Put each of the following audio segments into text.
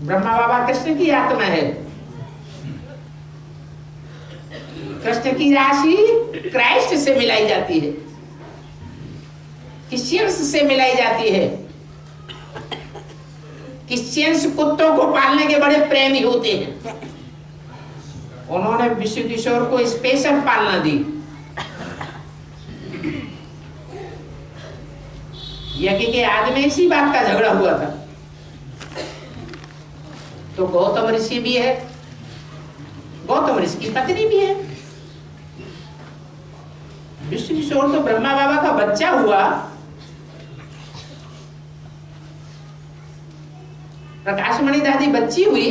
ब्रह्मा बाबा कृष्ण की आत्मा है। कृष्ण की राशि क्राइस्ट से मिलाई जाती है, क्रिश्चियंस से मिलाई जाती है। क्रिश्चियंस कुत्तों को पालने के बड़े प्रेमी होते हैं, उन्होंने विश्व किशोर को स्पेशल पालना दी। यज्ञ के आदि में इसी बात का झगड़ा हुआ था। तो गौतम ऋषि भी है, गौतम ऋषि की पत्नी भी है। विश्व किशोर तो ब्रह्मा बाबा का बच्चा हुआ, प्रकाशमणि दादी बच्ची हुई,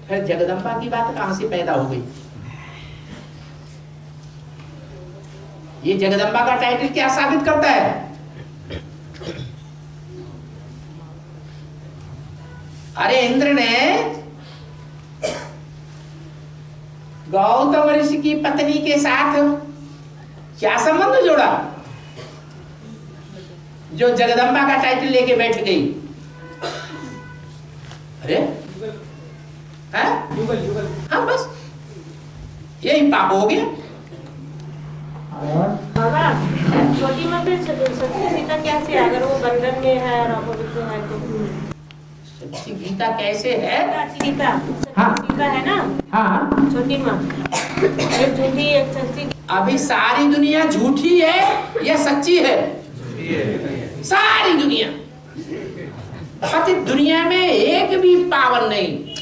फिर जगदम्बा की बात कहां से पैदा हो गई? ये जगदम्बा का टाइटल क्या साबित करता है? अरे इंद्र ने गौतम ऋषि की पत्नी के साथ क्या संबंध जोड़ा जो जगदम्बा का टाइटल लेके बैठ गई? अरे हाँ, बस यही पाप हो गया। बाबा, छोटी माँ पे सच्ची गीता कैसे है? अगर वो बंधन में है और अपवित्र है तो सच्ची गीता कैसे है? गीता हाँ, गीता है ना? हाँ, छोटी माँ एक झूठी एक सच्ची। अभी सारी दुनिया झूठी है या सच्ची है? सारी दुनिया, पतित दुनिया में एक भी पावन नहीं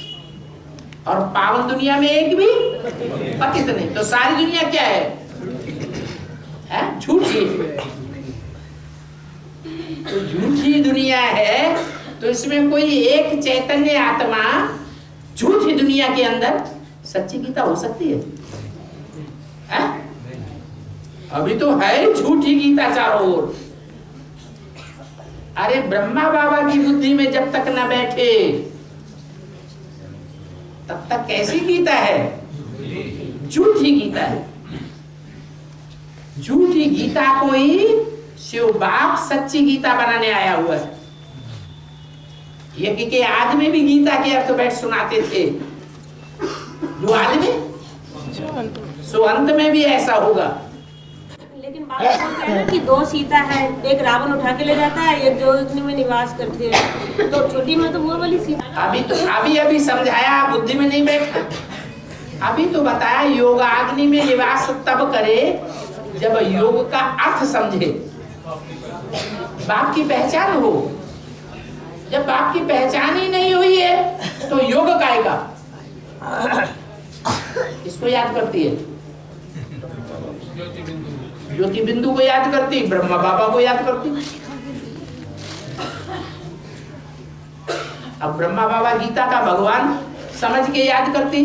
और पावन दुनिया में एक भी पतित नहीं। तो सारी दुनिया क्या है? झूठी। तो झूठी दुनिया है, तो इसमें कोई एक चैतन्य आत्मा झूठी दुनिया के अंदर सच्ची गीता हो सकती है? अभी तो है झूठी गीता चारों ओर। अरे ब्रह्मा बाबा की बुद्धि में जब तक न बैठे तब तक कैसी गीता है? झूठी गीता है। झूठी गीता को ही शिव बाप सच्ची गीता बनाने आया हुआ है। यज्ञ के आदमी भी गीता के अर्थ बैठ सुनाते थे। जो आदमी सो अंत में भी ऐसा होगा। लेकिन बात बोलते हैं ना कि दो सीता है, एक रावण उठा के ले जाता है, एक जो अग्नि में निवास करती है। तो छोटी माँ तो वो वाली सीता। अभी समझाया, बुद्धि में नहीं बैठा। अभी तो बताया योगाग्नि में निवास तब करे जब योग का अर्थ समझे, बाप की पहचान हो। जब बाप की पहचान ही नहीं हुई है तो योग काय का? इसको याद करती है, ज्योति बिंदु को याद करती, ब्रह्मा बाबा को याद करती। अब ब्रह्मा बाबा गीता का भगवान समझ के याद करती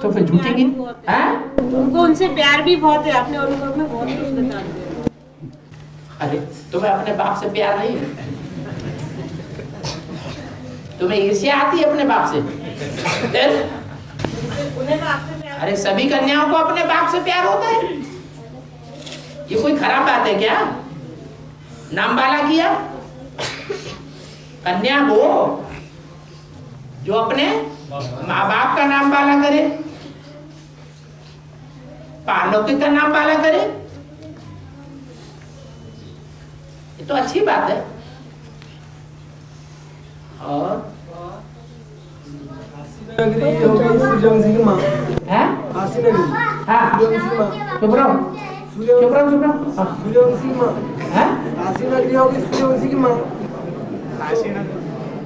तो फिर झूठी गीता है। उनको उनसे प्यार भी बहुत है, अपने अनुभव में बहुत कुछ बता दिया। अरे तुम्हें अपने बाप से प्यार नहीं है? तुम्हें ईर्ष्या आती है अपने बाप से? अरे सभी कन्याओं को अपने बाप से प्यार होता है। ये कोई खराब बात है क्या? नाम बाला किया कन्या वो जो अपने माँ बाप का नाम बाला करे, पारलौकिक का नाम बाला करे, ये तो अच्छी बात है। और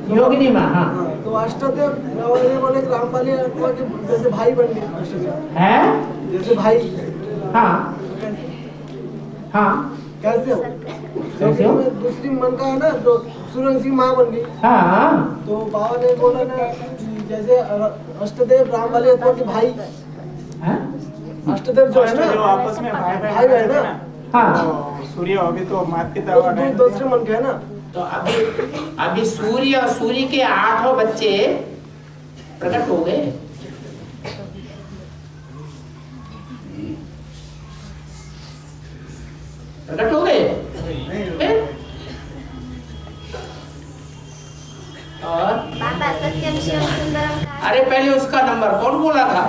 योगिनी माँ। हाँ, तो अष्टदेव बोले रामपाली जैसे भाई बन गए है, जैसे भाई। हाँ हाँ, कैसे हो? कैसे हो? दूसरी मन का है ना, तो सूर्यवंशी माँ बन गई। हाँ, तो बाबा ने बोला ना जैसे अष्टदेव राम वाले के भाई, अष्टदेव जो है ना, जो आपस में भाई है ना। हाँ, सूर्य अभी तो मात पिता दूसरे मन के है ना। तो अभी सूर्य और सूर्य के 8 बच्चे प्रकट हो गए। प्रकट हो गए। शिवम सुंदरम कार। अरे पहले उसका नंबर कौन बोला था?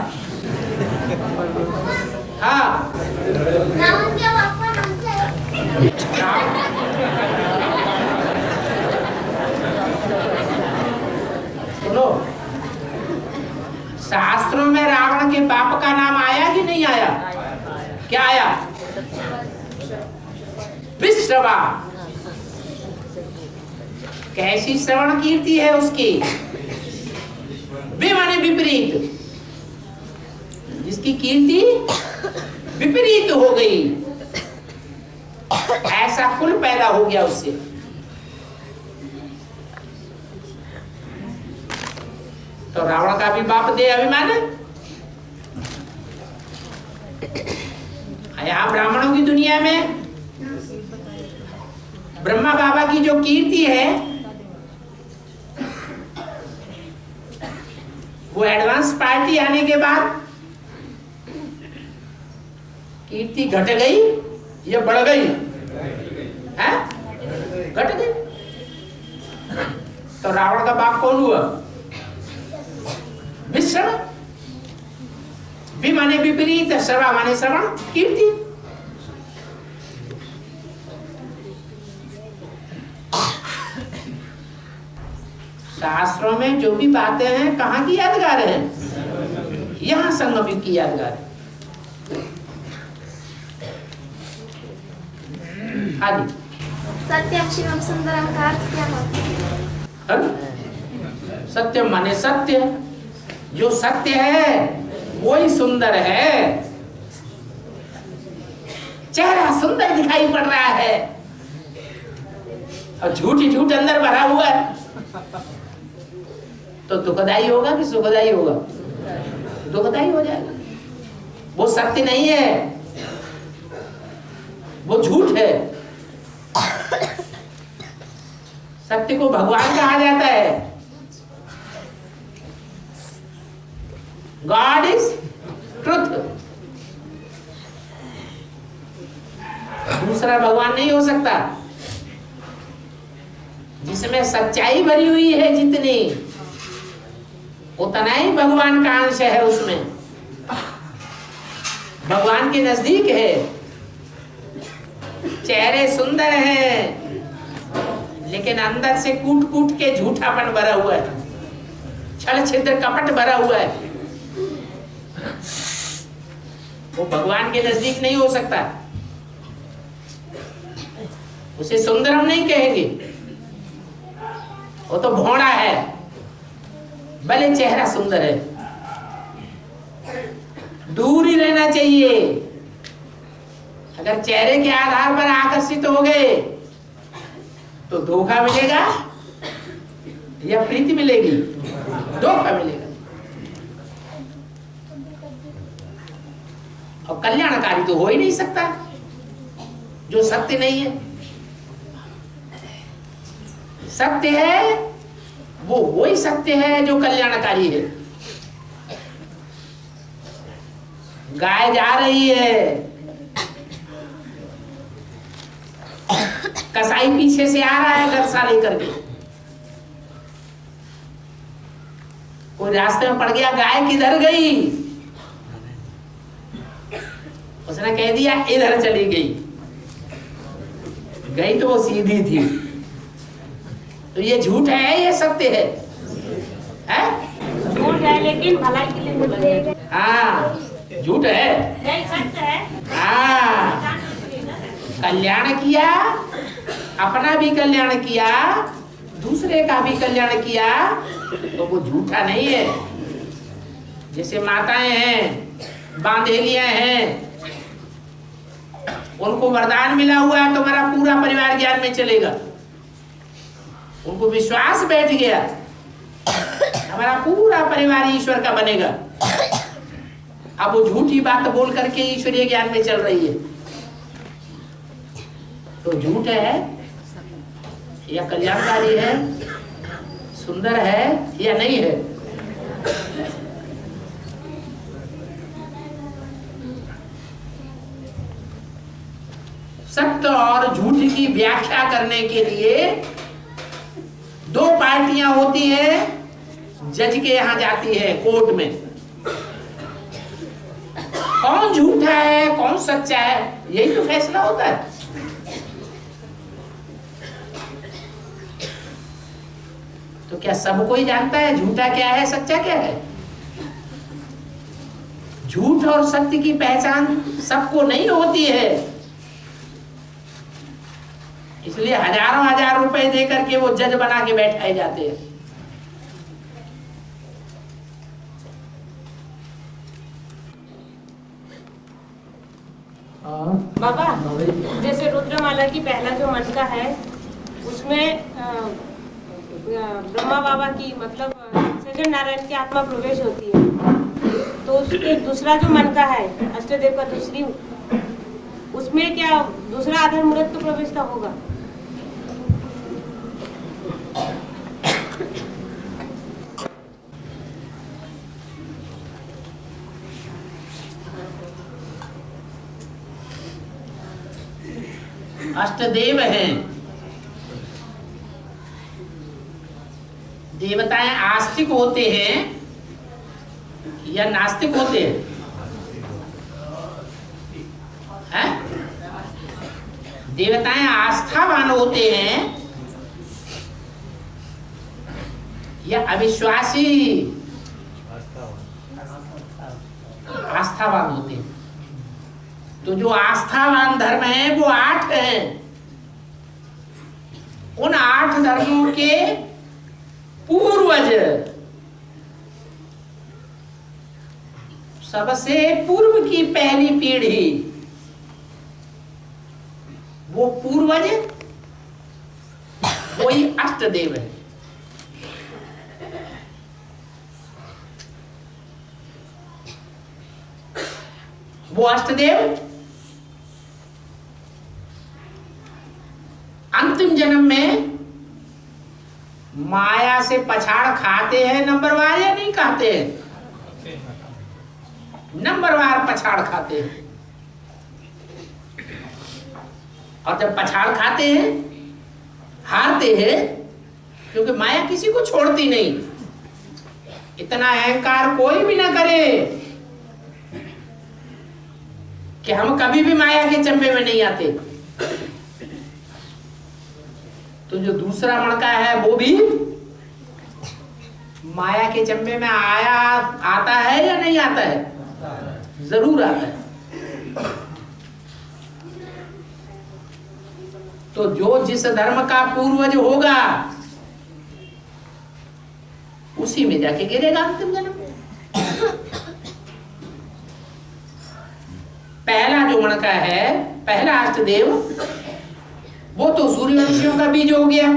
हाँ रावण के पापा नाम से सुनो, शास्त्रों में रावण के बाप का नाम आया कि नहीं आया? क्या आया? विश्रवा। कैसी श्रवण कीर्ति है उसकी? माने विपरीत, जिसकी कीर्ति विपरीत हो गई, ऐसा कुल पैदा हो गया उससे। तो रावण का भी बाप दे अभिमान है। यहाँ ब्राह्मणों की दुनिया में ब्रह्मा बाबा की जो कीर्ति है वो एडवांस पार्टी आने के बाद कीर्ति घट गई या बढ़ गई? है घट गई। तो रावण का बाप कौन हुआ? विश्रवण। भी माने विपरीत, श्रवा माने श्रवण कीर्ति। शास्त्रों में जो भी बातें हैं कहाँ की यादगार है? यहाँ संगम युग की यादगार है। आदि सत्यम शिवम सुंदरम का अर्थ क्या होता है? सत्यम माने सत्य। जो सत्य है वही सुंदर है। चेहरा सुंदर दिखाई पड़ रहा है और झूठ ही झूठ अंदर भरा हुआ है, तो दुखदाई होगा कि सुखदाई होगा? दुखदाई हो जाएगा। वो सत्य नहीं है, वो झूठ है। सत्य को भगवान कहा जाता है। God is truth. दूसरा भगवान नहीं हो सकता। जिसमें सच्चाई भरी हुई है जितनी, उतना ही भगवान का अंश है उसमें। भगवान के नजदीक है। चेहरे सुंदर हैं लेकिन अंदर से कूट कूट के झूठापन भरा हुआ है, छल छिद्र कपट भरा हुआ है। वो भगवान के नजदीक नहीं हो सकता। उसे सुंदर हम नहीं कहेंगे, वो तो भोड़ा है, भले चेहरा सुंदर है। दूर ही रहना चाहिए। अगर चेहरे के आधार पर आकर्षित हो गए तो धोखा मिलेगा या प्रीति मिलेगी? धोखा मिलेगा। और कल्याणकारी तो हो ही नहीं सकता जो सत्य नहीं है। सत्य है वो वही सत्य है जो कल्याणकारी है। गाय जा रही है, कसाई पीछे से आ रहा है गरसा लेकर के। कोई रास्ते में पड़ गया, गाय किधर गई? उसने कह दिया इधर चली गई। गई तो वो सीधी थी। तो ये झूठ है, ये सत्य है? झूठ है लेकिन भलाई के लिए बोलते हैं। हाँ, झूठ है। नहीं, सत्य है। हाँ, कल्याण किया, अपना भी कल्याण किया, दूसरे का भी कल्याण किया, तो वो झूठा नहीं है। जैसे माताएं हैं, बांधेलियां हैं, उनको वरदान मिला हुआ है तो हमारा पूरा परिवार ज्ञान में चलेगा। उनको विश्वास बैठ गया, हमारा पूरा परिवार ईश्वर का बनेगा। अब वो झूठी बात बोल करके ईश्वरीय ज्ञान में चल रही है, तो झूठ है या कल्याणकारी है, सुंदर है या नहीं है? सत्य और झूठ की व्याख्या करने के लिए दो पार्टियां होती हैं, जज के यहाँ जाती है कोर्ट में, कौन झूठा है कौन सच्चा है, यही तो फैसला होता है। तो क्या सब कोई जानता है झूठा क्या है सच्चा क्या है? झूठ और सत्य की पहचान सबको नहीं होती है, इसलिए हजारों हजार रुपए देकर के वो जज बना के बैठाए जाते हैं। बाबा, जैसे रुद्रमाला की पहला जो मनका है उसमें ब्रह्मा बाबा की मतलब सज्जन नारायण की आत्मा प्रवेश होती है, तो उसके दूसरा जो मनका है अष्टदेव का दूसरी, उसमें क्या दूसरा आधार मूर्त तो प्रवेश का होगा? अष्टदेव हैं, देवताएं आस्तिक होते हैं या नास्तिक होते हैं? हैं? देवताएं आस्थावान होते हैं या अविश्वासी आस्थावान होते हैं? तो जो आस्थावान धर्म है वो 8 हैं। उन 8 धर्मों के पूर्वज, सबसे पूर्व की पहली पीढ़ी, वो पूर्वज वही अष्टदेव है। वो अष्टदेव अंतिम जन्म में माया से पछाड़ खाते हैं नंबरवार या नहीं खाते हैं? नंबरवार पछाड़ खाते हैं। और जब पछाड़ खाते हैं हारते हैं, क्योंकि माया किसी को छोड़ती नहीं। इतना अहंकार कोई भी ना करे कि हम कभी भी माया के चंबे में नहीं आते। तो जो दूसरा मणका है वो भी माया के चंबे में आता है या नहीं आता है? जरूर आता है। तो जो जिस धर्म का पूर्वज होगा उसी में जाके गिरेगा अंतिम जन्म। पहला जो मणका है, पहला अष्टदेव, वो तो सूर्यवंशियों का बीज हो गया।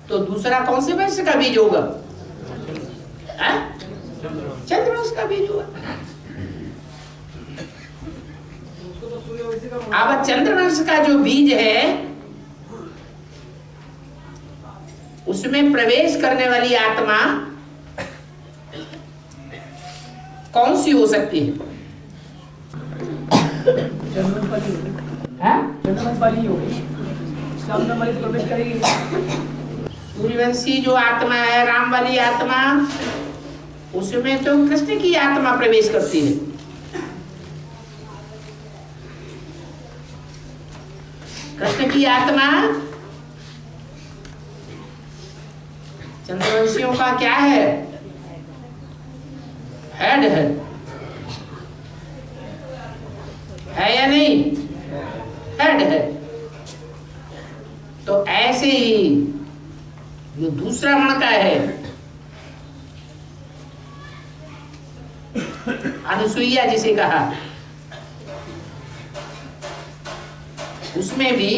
तो दूसरा कौन से वंश का बीज होगा? चंद्रवंश का बीज होगा। अब चंद्रवंश का जो बीज है उसमें प्रवेश करने वाली आत्मा कौन सी हो सकती है? प्रवेश करेगी। सूर्यवंशी जो आत्मा है, राम वाली आत्मा, उसमें तो कृष्ण की आत्मा प्रवेश करती है। कृष्ण की आत्मा चंद्रवंशियों का क्या है? हेड है या नहीं? हेड है। तो ऐसे ही जो दूसरा मणका है अनुसुईया जिसे कहा, उसमें भी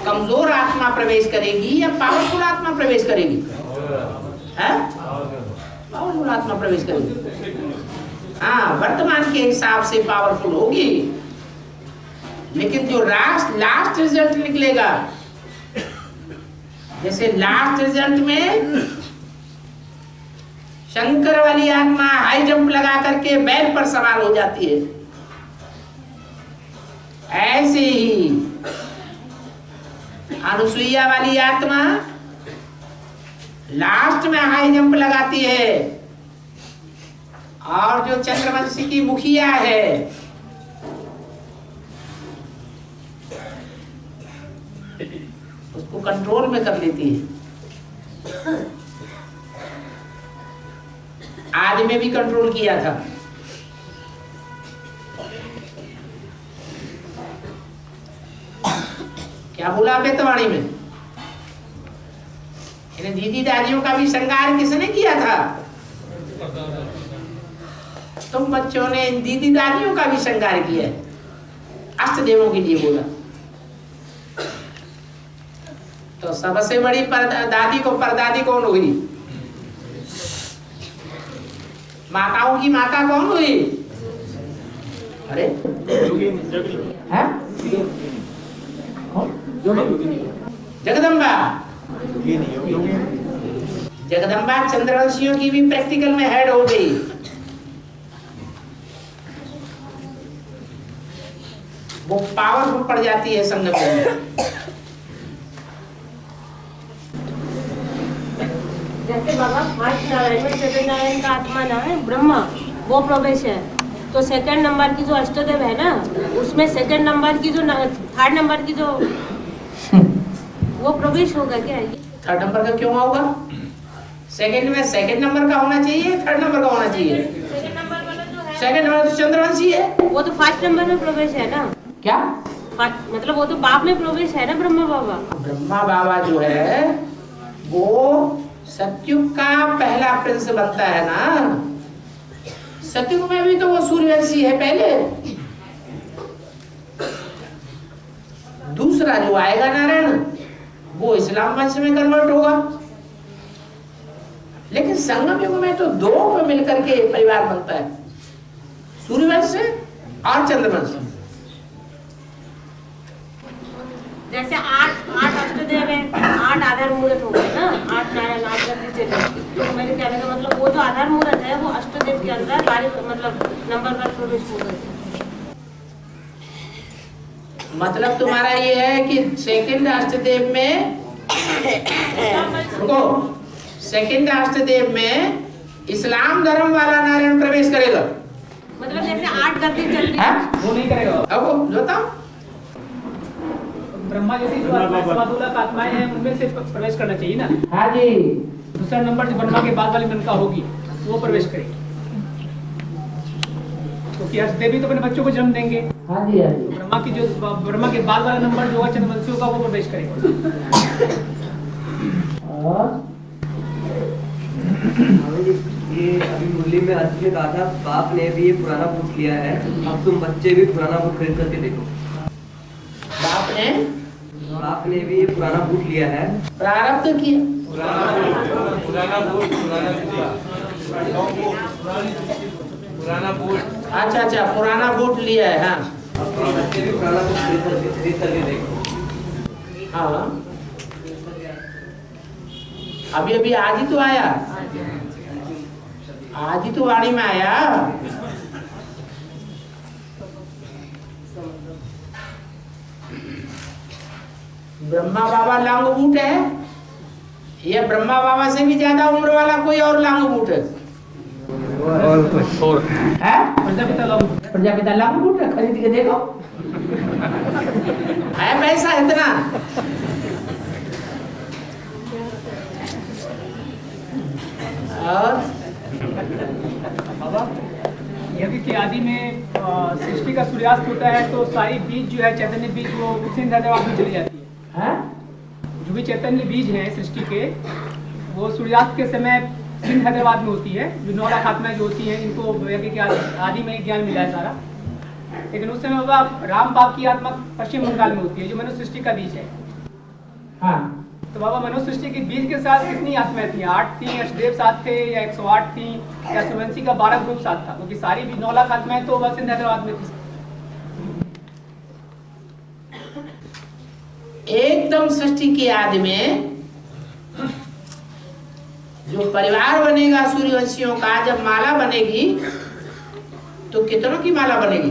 कमजोर आत्मा प्रवेश करेगी या पावरफुल आत्मा प्रवेश करेगी? पावरफुल आत्मा प्रवेश करेगी। हाँ, वर्तमान के हिसाब से पावरफुल होगी, लेकिन जो लास्ट रिजल्ट निकलेगा, जैसे लास्ट रिजल्ट में शंकर वाली आत्मा हाई जंप लगा करके बैल पर सवार हो जाती है, ऐसे ही अनुसुईया वाली आत्मा लास्ट में हाई जंप लगाती है, और जो चंद्रवंशी की मुखिया है उसको कंट्रोल में कर लेती है। आदि में भी कंट्रोल किया था। क्या बोला बेतवाणी में? दीदी दादियों का भी श्रृंगार किसने किया था? तुम बच्चों ने दीदी दादियों का भी श्रृंगार किया है, अष्टदेवों के लिए बोला। तो सबसे बड़ी दादी को परदादी कौन हुई? माताओं की माता कौन हुई? अरे है? जगदम्बा। जगदम्बा चंद्रवंशियों की भी प्रैक्टिकल में हेड हो गई। वो पावरफुल पड़ जाती है संगत में। जैसे बाबा फर्स्ट नारायण में सेकंड नारायण का आत्मा ना है ब्रह्मा, वो प्रवेश है। तो सेकंड नंबर की जो अष्टदेव है ना, उसमें सेकंड नंबर की जो थर्ड नंबर की जो वो प्रवेश होगा क्या? थर्ड नंबर का क्यों होगा? सेकंड में सेकंड नंबर का होना चाहिए, थर्ड नंबर का होना चाहिए। सेकंड नंबर वाला जो है, सेकंड नंबर तो चंद्रवंशी है। वो तो फर्स्ट नंबर में प्रवेश है ना। क्या मतलब वो तो बाप में प्रवेश है ना, ब्रह्मा बाबा। ब्रह्मा बाबा जो है वो सतयुग का पहला प्रिंस बनता है ना। सतयुग में भी तो वो सूर्यवंशी है पहले। दूसरा जो आएगा नारायण, वो इस्लाम वंश में कन्वर्ट होगा। लेकिन संगम युग में तो दो में मिलकर के परिवार बनता है, सूर्यवंश और चंद्रवंश। जैसे आठ अष्टदेव है, 8 आधार मूर्त हो गए ना, 8 नारायण 8 गति चले। तो मेरे कहने का मतलब वो जो आधार मूर्त है वो अष्टदेव के अंदर मतलब नंबर पर प्रवेश हो गए। मतलब तुम्हारा ये है कि सेकंड अष्टदेव में सेकंड अष्टदेव में इस्लाम धर्म वाला नारायण प्रवेश करेगा। मतलब जैसे 8 गति चल रही है, वो नहीं करेगा। अब बताओ, ब्रह्मा जैसी जो आत्माएं हैं उनमें से प्रवेश करना चाहिए ना। हाँ जी। दूसरा नंबर जो ब्रह्मा के बाद वाली मनका होगी वो प्रवेश करेगी, क्योंकि अष्टदेवी तो अपने बच्चों को जन्म देंगे। हाँ जी, हाँ जी। ब्रह्मा के बाद वाला नंबर जो होगा चंद्रवंशियों का, वो प्रवेश करेगा। ये अभी मुरली में अर्थ में कहा था, बाप ने भी ये पुराना बुक लिया है, अब तुम बच्चे भी पुराना बुक खरीद करके देखो। बाप ने भी ये पुराना बुक लिया है, प्रारब्ध किया। अच्छा, पुराना बूट लिया है। हाँ, अब तुम बच्चे भी पुराना बुक खरीद करके देखो। हाँ, अभी आज ही तो आया, आज ही तो वाणी में आया। ब्रह्मा बाबा लांगोबूट है, ये ब्रह्मा बाबा से भी ज्यादा उम्र वाला कोई और लांगोबूट है? प्रजापिता लांगोबूट है, खरीद के देखो। है पैसा इतना? और यदि कि आदि में सृष्टि का सूर्यास्त होता है तो सारी बीज जो है, चैतन्य बीज, वो उसी हैदराबाद में चली जाती है। जो भी चैतन्य बीज है सृष्टि के, वो सूर्यास्त के समय सिंध हैदराबाद में होती है। जो 9 लाख आत्माएं जो होती हैं, इनको यज्ञ के आदि में ज्ञान मिला है सारा। लेकिन उस समय बाबा राम बाप की आत्मा पश्चिम बंगाल में होती है, जो मनुष्य सृष्टि का बीज है। हाँ, तो बाबा मनुष्य सृष्टि के बीज के साथ कितनी आत्माएं थी? 8 थी, अष्टदेव 7 थे, या 108 थी, या सूर्यवंशी का 12 ग्रुप 7 था, क्योंकि सारी भी 9 लाख आत्माएं तो बस सिंध हैदराबाद में थी। एकदम सृष्टि के आदि में जो परिवार बनेगा सूर्यवंशियों का, जब माला बनेगी तो कितनों की माला बनेगी?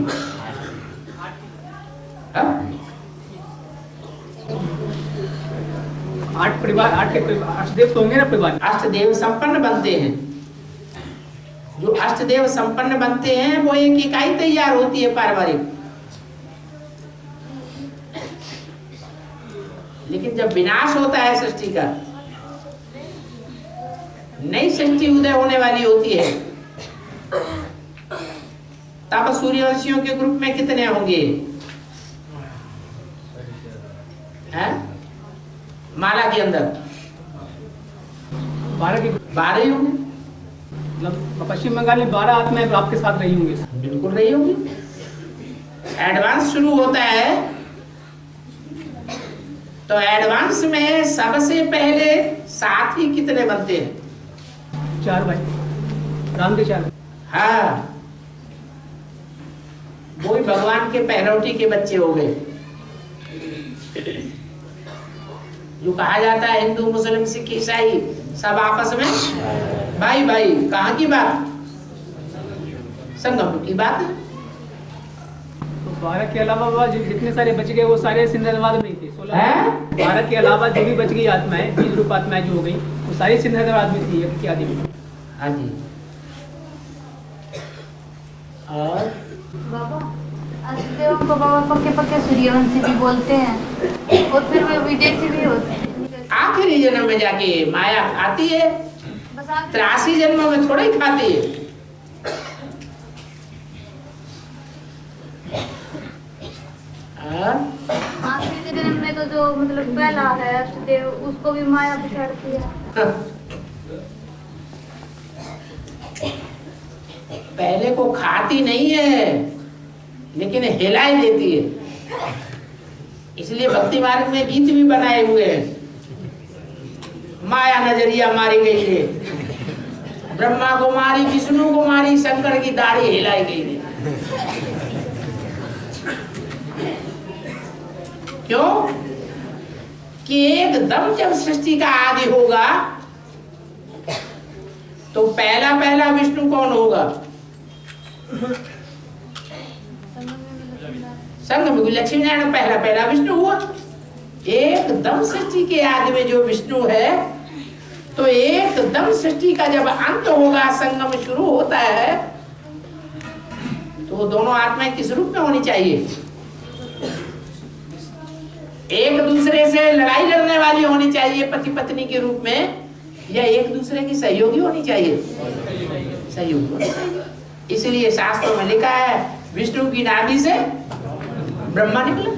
8 परिवार अष्टदेव तो होंगे ना परिवार। अष्टदेव संपन्न बनते हैं। जो अष्टदेव संपन्न बनते हैं वो एक इकाई तैयार होती है पारिवारिक। लेकिन जब विनाश होता है सृष्टि का, नई सृष्टि उदय होने वाली होती है, तब सूर्यवंशियों के ग्रुप में कितने होंगे? हैं? माला के अंदर 12 ही होंगे। मतलब पश्चिम बंगाल में 12 आत्माएं आपके साथ रही होंगी। बिल्कुल रही होगी। एडवांस शुरू होता है तो एडवांस में सबसे पहले साथी कितने बनते हैं? 4 भाई, राम के 4। हाँ, वो भी भगवान के पहलौठी के बच्चे हो गए। जो कहा जाता है हिंदू मुस्लिम सिख ईसाई सब आपस में भाई भाई, कहाँ की बात? संगम की बात है। तो 12 के अलावा बाबा जितने सारे बच गए वो सारे सिंहदरबार में ही थे। 12 के अलावा जो भी बच गई आत्माएं, 20 रूप आत्माएं जो हो गई, वो सारी सिंहदरबार में थी यज्ञ के आदि में। हाँ जी। और बाबा अष्टदेव को बाबा पक्के पक्के सूर्यवंशी भी बोलते हैं और फिर वे विदेशी भी होते हैं। आखिरी जन्म में जाके माया खाती है, बस आखिरी 83 जन्मों में थोड़ा ही खाती है। आखिरी जन्म में तो जो मतलब पहला है अष्टदेव, उसको भी माया बिछाड़ती है। पहले को खाती नहीं है लेकिन हिलाई देती है। इसलिए भक्ति मार्ग में गीत भी बनाए हुए हैं। माया नजरिया मारी गई है, ब्रह्मा को मारी, विष्णु को मारी, शंकर की दाढ़ी हिलाई गई है। क्यों? कि एकदम जब सृष्टि का आदि होगा तो पहला पहला विष्णु कौन होगा? संगम में लक्ष्मी नारायण पहला पहला विष्णु हुआ। एकदम सृष्टि के आदि में जो विष्णु है, तो एकदम सृष्टि का जब अंत होगा, संगम शुरू होता है, तो दोनों आत्माएं किस रूप में होनी चाहिए? एक दूसरे से लड़ाई लड़ने वाली होनी चाहिए पति पत्नी के रूप में, या एक दूसरे की सहयोगी होनी चाहिए? सहयोगी होनी चाहिए। इसलिए शास्त्रों में लिखा है विष्णु की नाभि से ब्रह्मा निकला।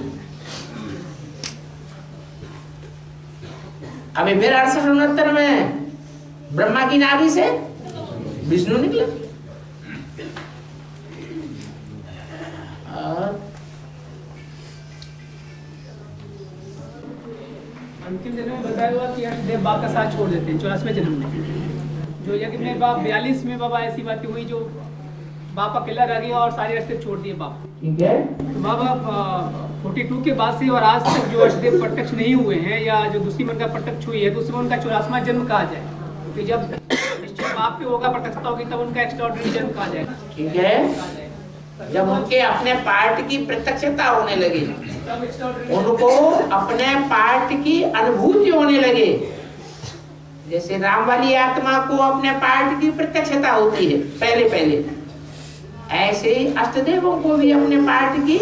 अभी फिर 68-69 में ब्रह्मा की नाभि से विष्णु निकले। और अंतिम जन्म में बताया हुआ कि अष्टदेव बाप का साथ छोड़ देते हैं 84वें जन्म में। जो यज्ञ में बाप 42 में बाबा ऐसी बातें हुई, जो बाप अकेला रह गया और सारे अष्टदेव छोड़ दिए बाप। ठीक है। तो बाबा 42 के बाद से और आज तक जो अष्टदेव प्रत्यक्ष नहीं हुए हैं, या जो दूसरी मन का प्रत्यक्ष हुई है, तो उसमें उनका 84वां जन्म कहा जाए। क्योंकि जब निश्चय बाप पे होगा, प्रत्यक्षता होगी, तब उनका एक्स्ट्राऑर्डिनरी जन्म कहा जाएगा। ठीक है। जब उनके अपने पार्ट की प्रत्यक्षता होने लगी, उनको अपने पार्ट की अनुभूति होने लगे, जैसे राम वाली आत्मा को अपने पार्ट की प्रत्यक्षता होती है पहले पहले, ऐसे ही अष्टदेवों को भी अपने पार्ट की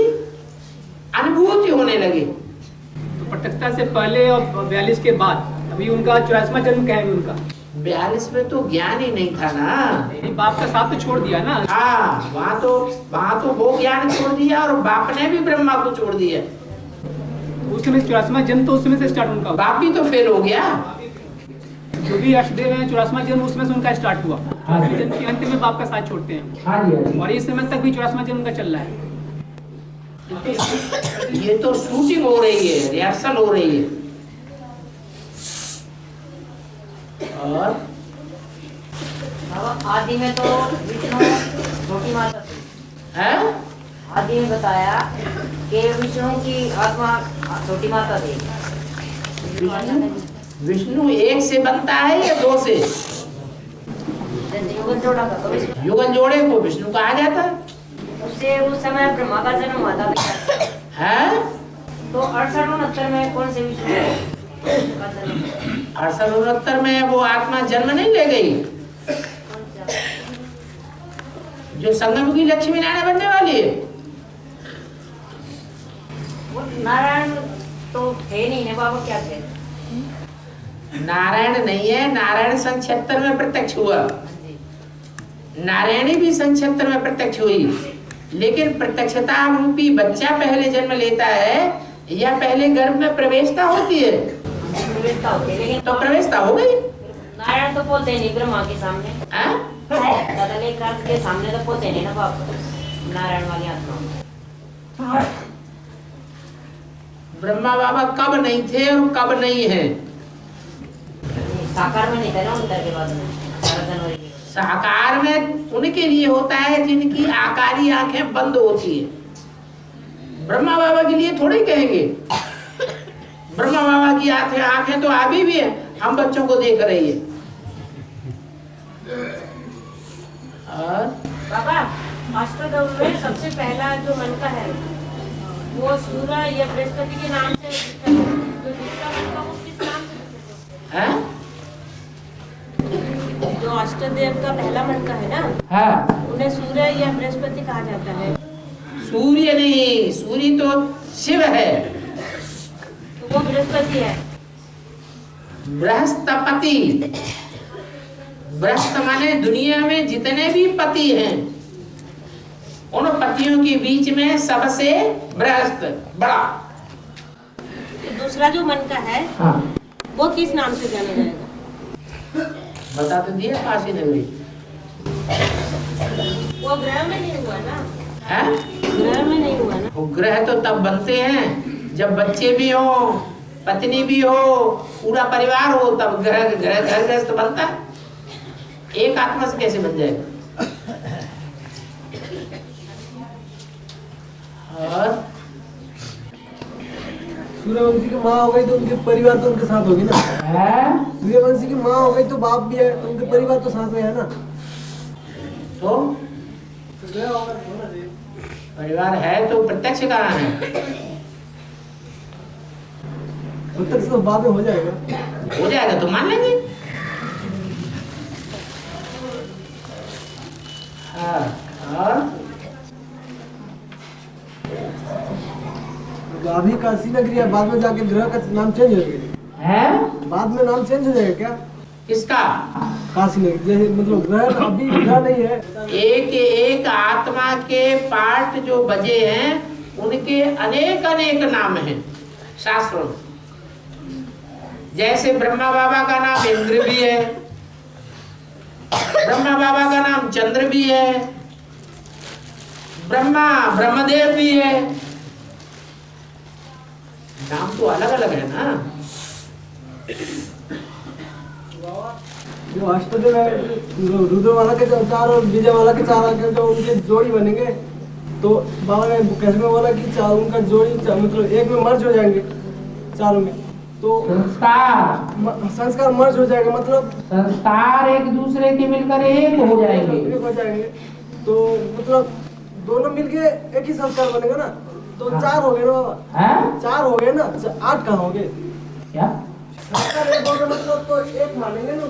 अनुभूति होने लगे। तो प्रत्यक्षता से पहले और 42 के बाद अभी उनका 84वां जन्म क्या है? उनका 42 में तो ज्ञान ही नहीं था ना। बाप का साथ तो छोड़ दिया ना। हाँ, वहाँ तो वो ज्ञान छोड़ दिया और बाप ने भी ब्रह्मा को छोड़ दिया। उस समय 84वां जन्म तो उस समय से स्टार्ट उनका। बाप भी तो फेल हो गया। जो भी अष्टदेव है 84वां जन्म उसमें से उनका स्टार्ट हुआ। जन्म के अंत में बाप का साथ छोड़ते हैं। और इस समय तक भी 84वां जन्म का चल रहा है। ये तो शूटिंग हो रही है, रिहर्सल हो रही है। और आदि में तो विष्णु छोटी माता थी। है? आदि में बताया कि विष्णु की आत्मा छोटी माता थी। विष्णु एक से बनता है या दो से? युगल जोड़ा था, तो युगल जोड़े को विष्णु कहा जाता है। उससे उस समय ब्रह्मा का जन्म हुआ था। है? तो 68-69 में कौन से विष्णु का जन्म? 68 में वो आत्मा जन्म नहीं ले गई जो संगमयुगी लक्ष्मी नारायण बनने वाली है। वो नारायण तो थे नहीं ना बाबा, क्या थे? नारायण नहीं है, नारायण सन 76 में प्रत्यक्ष हुआ, नारायणी भी सन 76 में प्रत्यक्ष हुई, लेकिन प्रत्यक्षता रूपी बच्चा पहले जन्म लेता है या पहले गर्भ में प्रवेशता होती है? प्रवेशता होती है, लेकिन तो प्रवेशता हो गई। नारायण तो बोलते नहीं ब्रह्मा के सामने, दादा लेकर के सामने तो बोलते नहीं ना बाबा नारायण वाली आत्मा। ब्रह्मा बाबा कब नहीं थे और कब नहीं है? साकार में नहीं था ना उनका के बाद में साकार में उनके लिए होता है जिनकी आकारी आंखें बंद होती है। ब्रह्मा बाबा के लिए थोड़ी कहेंगे। ब्रह्मा बाबा की आंखें तो अभी भी है, हम बच्चों को देख रही है। और बाबा अष्टदल में सबसे पहला जो मन का है वो सूर्य या बृहस्पति के नाम से, जो दूसरा मन का वो किस नाम से है? जो अष्टदेव का पहला मन का है ना, हाँ। उन्हें सूर्य या बृहस्पति कहा जाता है। सूर्य नहीं, सूर्य तो शिव है, तो वो बृहस्पति है। बृहस्पति, बृहस्प माने दुनिया में जितने भी पति हैं उन पतियों के बीच में सबसे बृहस्प बड़ा। तो दूसरा जो मन का है हाँ। वो किस नाम से जाना जाएगा? बता तो दिया काशी नगरी। वो ग्रह में नहीं हुआ ना? है? ग्रह में नहीं हुआ ना? ग्रह तो तब बनते हैं जब बच्चे भी हो, पत्नी भी हो, पूरा परिवार हो, तब घर गृहस्थ बनता है। एक आत्मा से कैसे बन जाएगा? और सूर्यवंशी की माँ हो गई तो उनके परिवार तो उनके साथ होगी ना। सूर्यवंशी की माँ हो गई तो बाप भी है, तो उनके परिवार तो साथ में है ना। तो परिवार है तो प्रत्यक्ष कहाँ है? प्रत्यक्ष तो बाद में हो जाएगा। हो जाएगा तो मान लेंगे। हाँ। और अभी काशी नगरी है, बाद में जाके ग्रह का नाम चेंज हो जाएगा। है? बाद में नाम चेंज हो जाएगा क्या? किसका? काशी नगरी जैसे मतलब ग्रह अभी ग्रह नहीं है। एक एक आत्मा के पार्ट जो बजे हैं उनके अनेक अनेक नाम हैं शास्त्रों में। जैसे ब्रह्मा बाबा का नाम इंद्र भी है, ब्रह्मा बाबा का नाम चंद्र भी है, ब्रह्मदेव भी है। नाम तो अलग अलग है ना। जो अष्टदेव है, रुद्रमाला के 4 और विजयमाला के 4 के जो उनके जोड़ी बनेंगे, तो बाबा ने कैसे में बोला कि 4 उनका जोड़ी मतलब एक में मर्ज हो जाएंगे चारों में, तो संस्कार मर्ज हो जाएगा, मतलब संस्कार एक दूसरे के मिलकर एक हो जाएंगे। तो मतलब दोनों मिलके एक ही संस्कार बनेगा ना, तो 4 हो गए ना बाबा। 4 हो गए ना, 8 कहाँ हो गए? क्या संस्कार एक हो गए मतलब तो एक मानेंगे ना।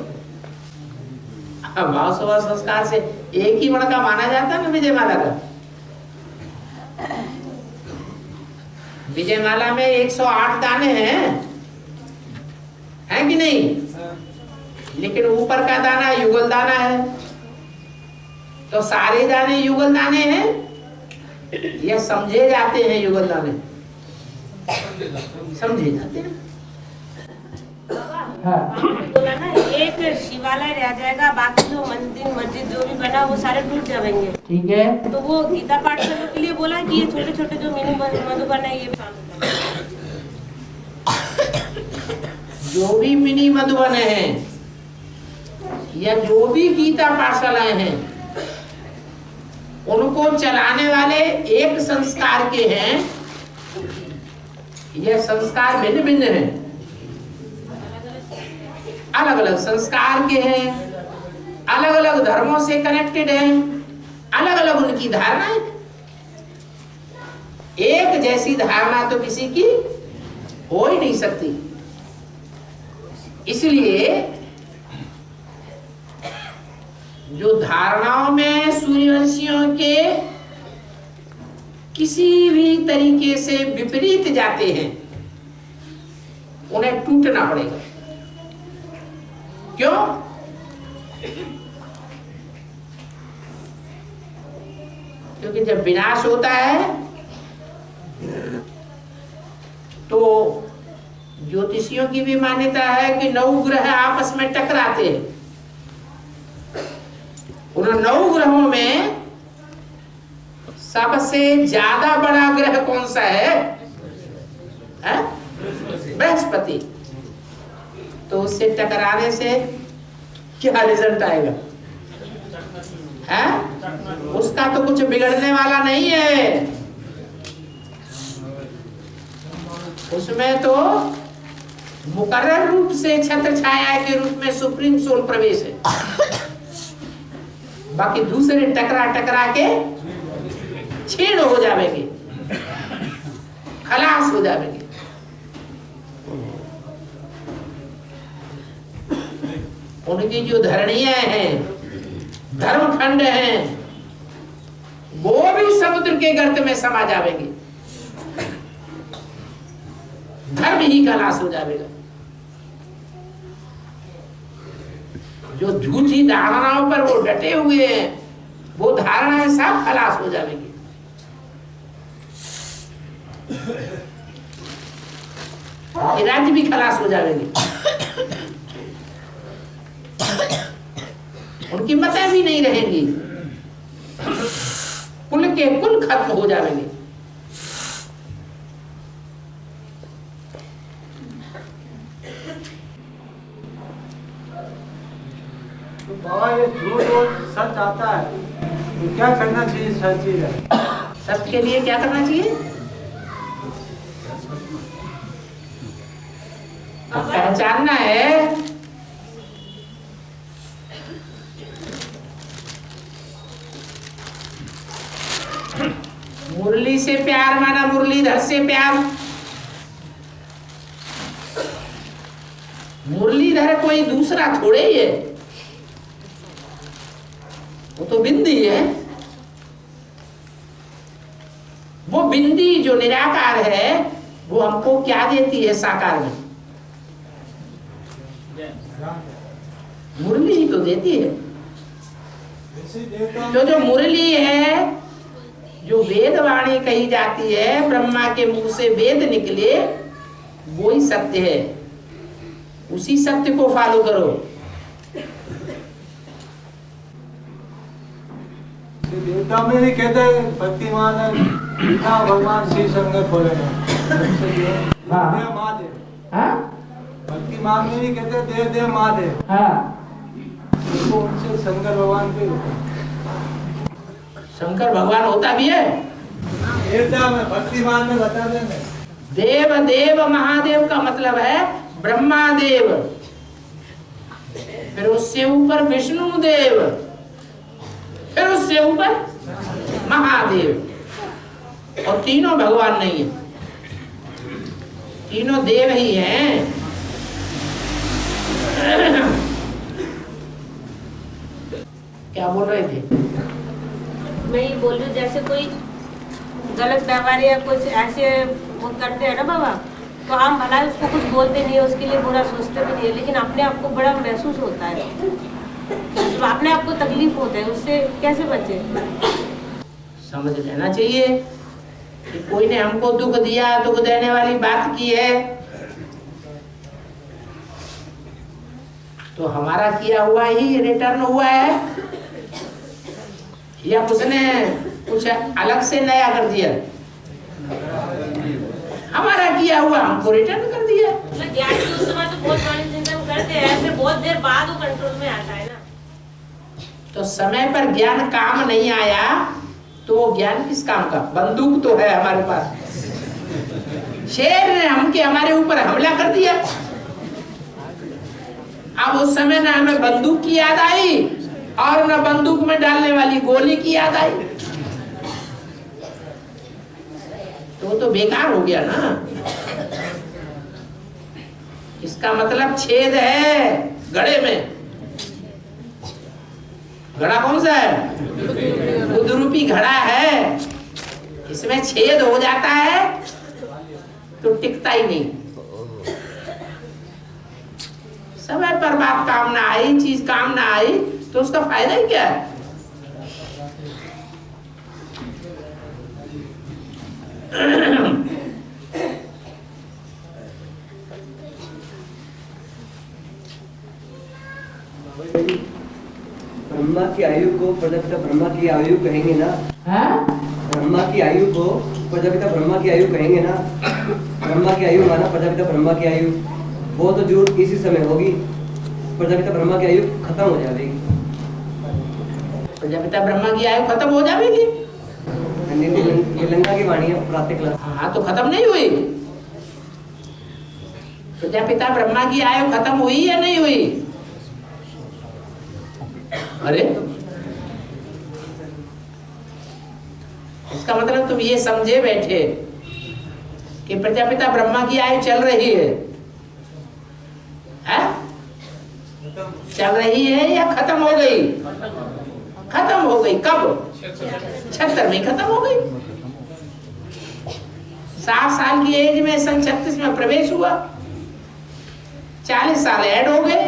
भाव स्वभाव संस्कार से एक ही बड़का माना जाता है ना विजयमाला का। विजयमाला में 108 दाने हैं कि नहीं? लेकिन ऊपर का दाना युगल दाना है, तो सारे दाने युगल दाने हैं या समझे जाते हैं युगल दाने? समझे जाते हैं। बोला ना एक शिवालय रह जाएगा, बाकी जो मंदिर मस्जिद जो भी बना वो सारे टूट जाएंगे। ठीक है। तो वो गीता पाठ करने के लिए बोला कि ये छोटे छोटे जो मिनी मधुबन है ये जो भी मिनी मधुबन है या जो भी गीता पाठशालाएं हैं उनको चलाने वाले एक संस्कार के हैं। यह संस्कार भिन्न भिन्न है, अलग अलग संस्कार के हैं, अलग अलग धर्मों से कनेक्टेड हैं, अलग अलग उनकी धारणाएं। एक जैसी धारणा तो किसी की हो ही नहीं सकती। इसलिए जो धारणाओं में सूर्यवंशियों के किसी भी तरीके से विपरीत जाते हैं उन्हें टूटना पड़ेगा। क्यों? क्योंकि जब विनाश होता है तो ज्योतिषियों की भी मान्यता है कि 9 ग्रह आपस में टकराते हैं। उन 9 ग्रहों में सबसे ज्यादा बड़ा ग्रह कौन सा है? बृहस्पति। तो उससे टकराने से क्या रिजल्ट आएगा? उसका तो कुछ बिगड़ने वाला नहीं है, उसमें तो मुकर्रर रूप से छत्र छाया के रूप में सुप्रीम सोल प्रवेश है। बाकी दूसरे टकरा टकरा के छेड़ हो जाएंगे, खलास हो जाएंगे। उनकी जो धरणियां हैं, धर्मखंड हैं, वो भी समुद्र के गर्त में समा जाएंगे, धर्म ही खलास हो जाएगा। जो झूठी धारणाओं पर वो डटे हुए हैं, वो धारणाएं सब खलास हो जाएंगी। राज्य भी खलास हो जाएंगे, उनकी मतें भी नहीं रहेंगी, कुल के कुल खत्म हो जाएंगे। तो बाबा ये झूठ और सच आता है तो क्या करना चाहिए? सच चीज है, सत्य के लिए क्या करना चाहिए? पहचानना है। मुरली से प्यार माना मुरलीधर से प्यार। मुरलीधर कोई दूसरा थोड़े ही है, वो तो बिंदी है। वो बिंदी जो निराकार है वो हमको क्या देती है साकार में? मुरली ही तो देती है। तो जो मुरली है, जो वेद वाणी कही जाती है, ब्रह्मा के मुंह से वेद निकले, वो ही सत्य है। उसी सत्य को फॉलो करो। देवता में भी कहते हैं भक्तिमान है, पिता भगवान श्री शंकर बोलेगा महादेव। भक्तिमान में भी कहते हैं देव देव महादेव। तो उनसे शंकर भगवान पे शंकर भगवान होता भी है। देवता में भक्तिमान में बता देंगे। देव देव महादेव का मतलब है ब्रह्मा देव, फिर उससे ऊपर विष्णु देव, फिर उससे ऊपर महादेव, और तीनों भगवान नहीं है, तीनों देव ही हैं। क्या बोल रहे थे? मैं ये बोल रही हूँ, जैसे कोई गलत व्यवहार या कुछ ऐसे वो करते हैं ना बाबा, तो हम भला उसको कुछ बोलते नहीं है, उसके लिए बुरा सोचते भी नहीं है, लेकिन अपने आप को बड़ा महसूस होता है, तो अपने आप को तकलीफ होता है, उससे कैसे बचे? समझ लेना चाहिए कि कोई ने हमको दुख दिया, दुख देने वाली बात की है, तो हमारा किया हुआ ही रिटर्न हुआ है, या उसने कुछ अलग से नया कर दिया? हमारा किया हुआ हमको रिटर्न कर दिया। ज्ञान की उस समय तो बहुत बड़ी चिंतन करते हैं, फिर बहुत देर बाद वो कंट्रोल में आता है ना। तो समय पर ज्ञान काम नहीं आया तो वो ज्ञान किस काम का? बंदूक तो है हमारे पास, शेर ने हमारे ऊपर हमला कर दिया, अब उस समय ना हमें बंदूक की याद आई और ना बंदूक में डालने वाली गोली की याद आई, तो बेकार हो गया ना। इसका मतलब छेद है घड़े में। घड़ा कौन सा है? बुद्ध रूपी घड़ा है। इसमें छेद हो जाता है तो टिकता ही नहीं। समय पर बात काम ना आई, चीज काम ना आई तो उसका फायदा ही क्या है? ब्रह्मा की आयु को प्रजापिता ब्रह्मा की आयु कहेंगे ना? ब्रह्मा की आयु को प्रजापिता ब्रह्मा की आयु कहेंगे ना? ब्रह्मा की आयु माना प्रजापिता ब्रह्मा की आयु, वो तो जरूर इसी समय होगी। प्रजापिता ब्रह्मा की आयु खत्म हो जाएगी। प्रजापिता ब्रह्मा की आयु खत्म हो जाएगी। लंका की वाणी है प्रातः क्लास। हाँ तो खत्म नहीं हुई। प्रजापिता ब्रह्मा की आयु खत्म हुई या नहीं हुई? अरे इसका मतलब तुम ये समझे बैठे कि प्रजापिता ब्रह्मा की आयु चल रही है, चल रही है या खत्म हो गई? खत्म हो गई। कब? 76 में खत्म हो गई। 60 साल की एज में सन 36 में प्रवेश हुआ, 40 साल ऐड हो गए,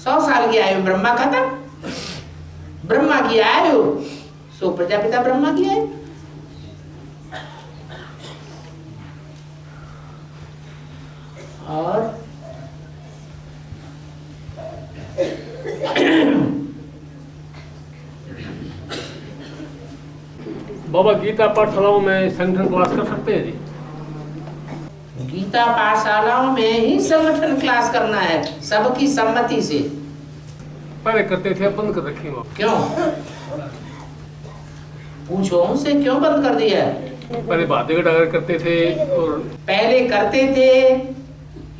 100 साल की आयु ब्रह्मा खत्म। ब्रह्मा की आयु सो प्रजापिता ब्रह्मा की आयु। और बाबा गीता पाठशालाओं में संगठन क्लास कर सकते हैं जी? गीता पाठशालाओं में ही संगठन क्लास करना है, सबकी सम्मति से। पहले करते थे, बंद कर रखी हो। क्यों? पूछो उनसे क्यों बंद कर दिया? पहले बातें डागर करते थे और पहले करते थे,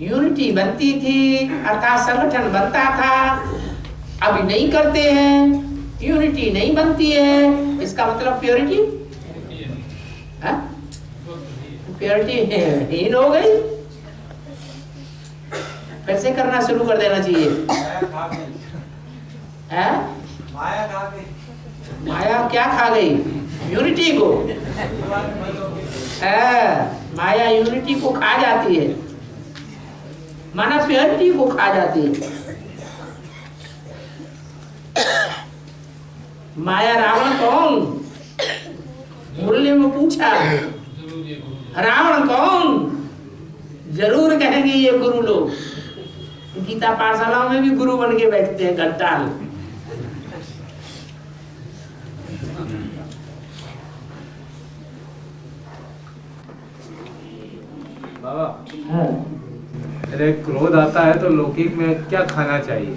यूनिटी बनती थी, अर्थात संगठन बनता था। अभी नहीं करते हैं, यूनिटी नहीं बनती है। इसका मतलब प्योरिटी प्योरिटी हीन हो गई। फिर से करना शुरू कर देना चाहिए। माया क्या खा गई? यूनिटी को। माया यूनिटी को खा जाती है, माना प्योरिटी को खा जाती है। माया रावण कौन? मुरली में पूछा, रावण कौन? जरूर कहेंगे ये गुरु लोग। गीता पाठशाला में भी गुरु बन के बैठते हैं घंटाल। बाबा, अरे क्रोध आता है तो लौकिक में क्या खाना चाहिए?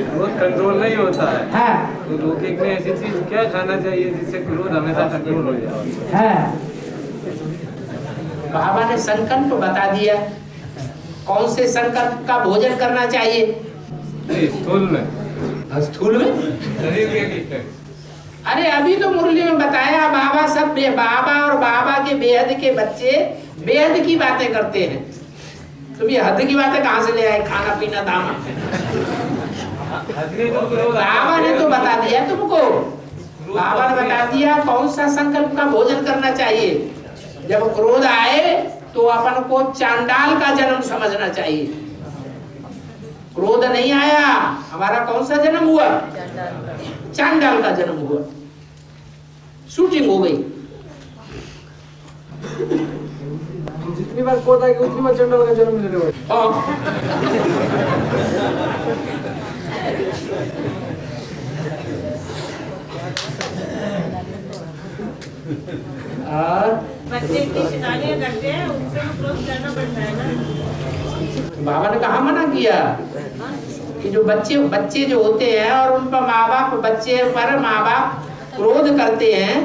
क्रोध कंट्रोल नहीं होता है, तो लौकिक में ऐसी चीज क्या खाना चाहिए जिससे क्रोध हमेशा कंट्रोल हो जाए? बाबा ने संकल्प बता दिया। कौन से संकल्प का भोजन करना चाहिए? स्थूल में। स्थूल में? अरे अभी तो मुरली में बताया बाबा। सब बाबा और बाबा के बेहद के बच्चे बेहद की बातें करते हैं। तुम ये हद की बातें कहाँ से ले आए? खाना पीना दामा। बाबा ने तो बता दिया तुमको। बाबा ने बता दिया कौन सा संकल्प का भोजन करना चाहिए। जब क्रोध आए तो अपन को चांडाल का जन्म समझना चाहिए। क्रोध नहीं आया, हमारा कौन सा जन्म हुआ? चांडाल का जन्म हुआ। शूटिंग हो गई। जितनी बार क्रोध आएगी उतनी बार चांडाल का जन्म ले रहे हो। बच्चे इतनी शिकायतें करते हैं, उनसे तो क्रोध करना पड़ता है ना। बाबा ने कहा मना किया कि जो बच्चे जो होते हैं और उन पर माँ बाप बच्चे पर माँ बाप क्रोध करते हैं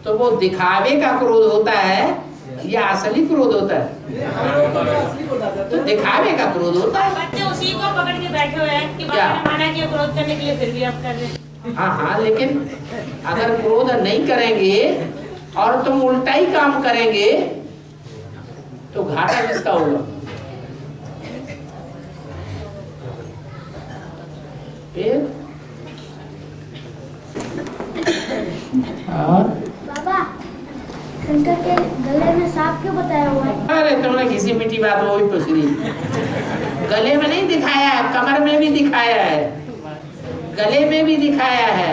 तो वो दिखावे का क्रोध होता है ये असली क्रोध होता है, तो दिखावे का क्रोध होता है। बच्चे उसी को पकड़ के बैठे हुए हैं कि बाबा ने माना कि क्रोध करने के लिए, फिर भी आप कर रहे हैं। हाँ, लेकिन अगर क्रोध नहीं करेंगे और तुम उल्टा ही काम करेंगे तो घाटा किसका होगा? बाबा, शंकर के गले में सांप क्यों बताया हुआ है? अरे तुमने किसी मीठी बात वो भी पूछ रही। गले में नहीं दिखाया है, कमर में भी दिखाया है, गले में भी दिखाया है,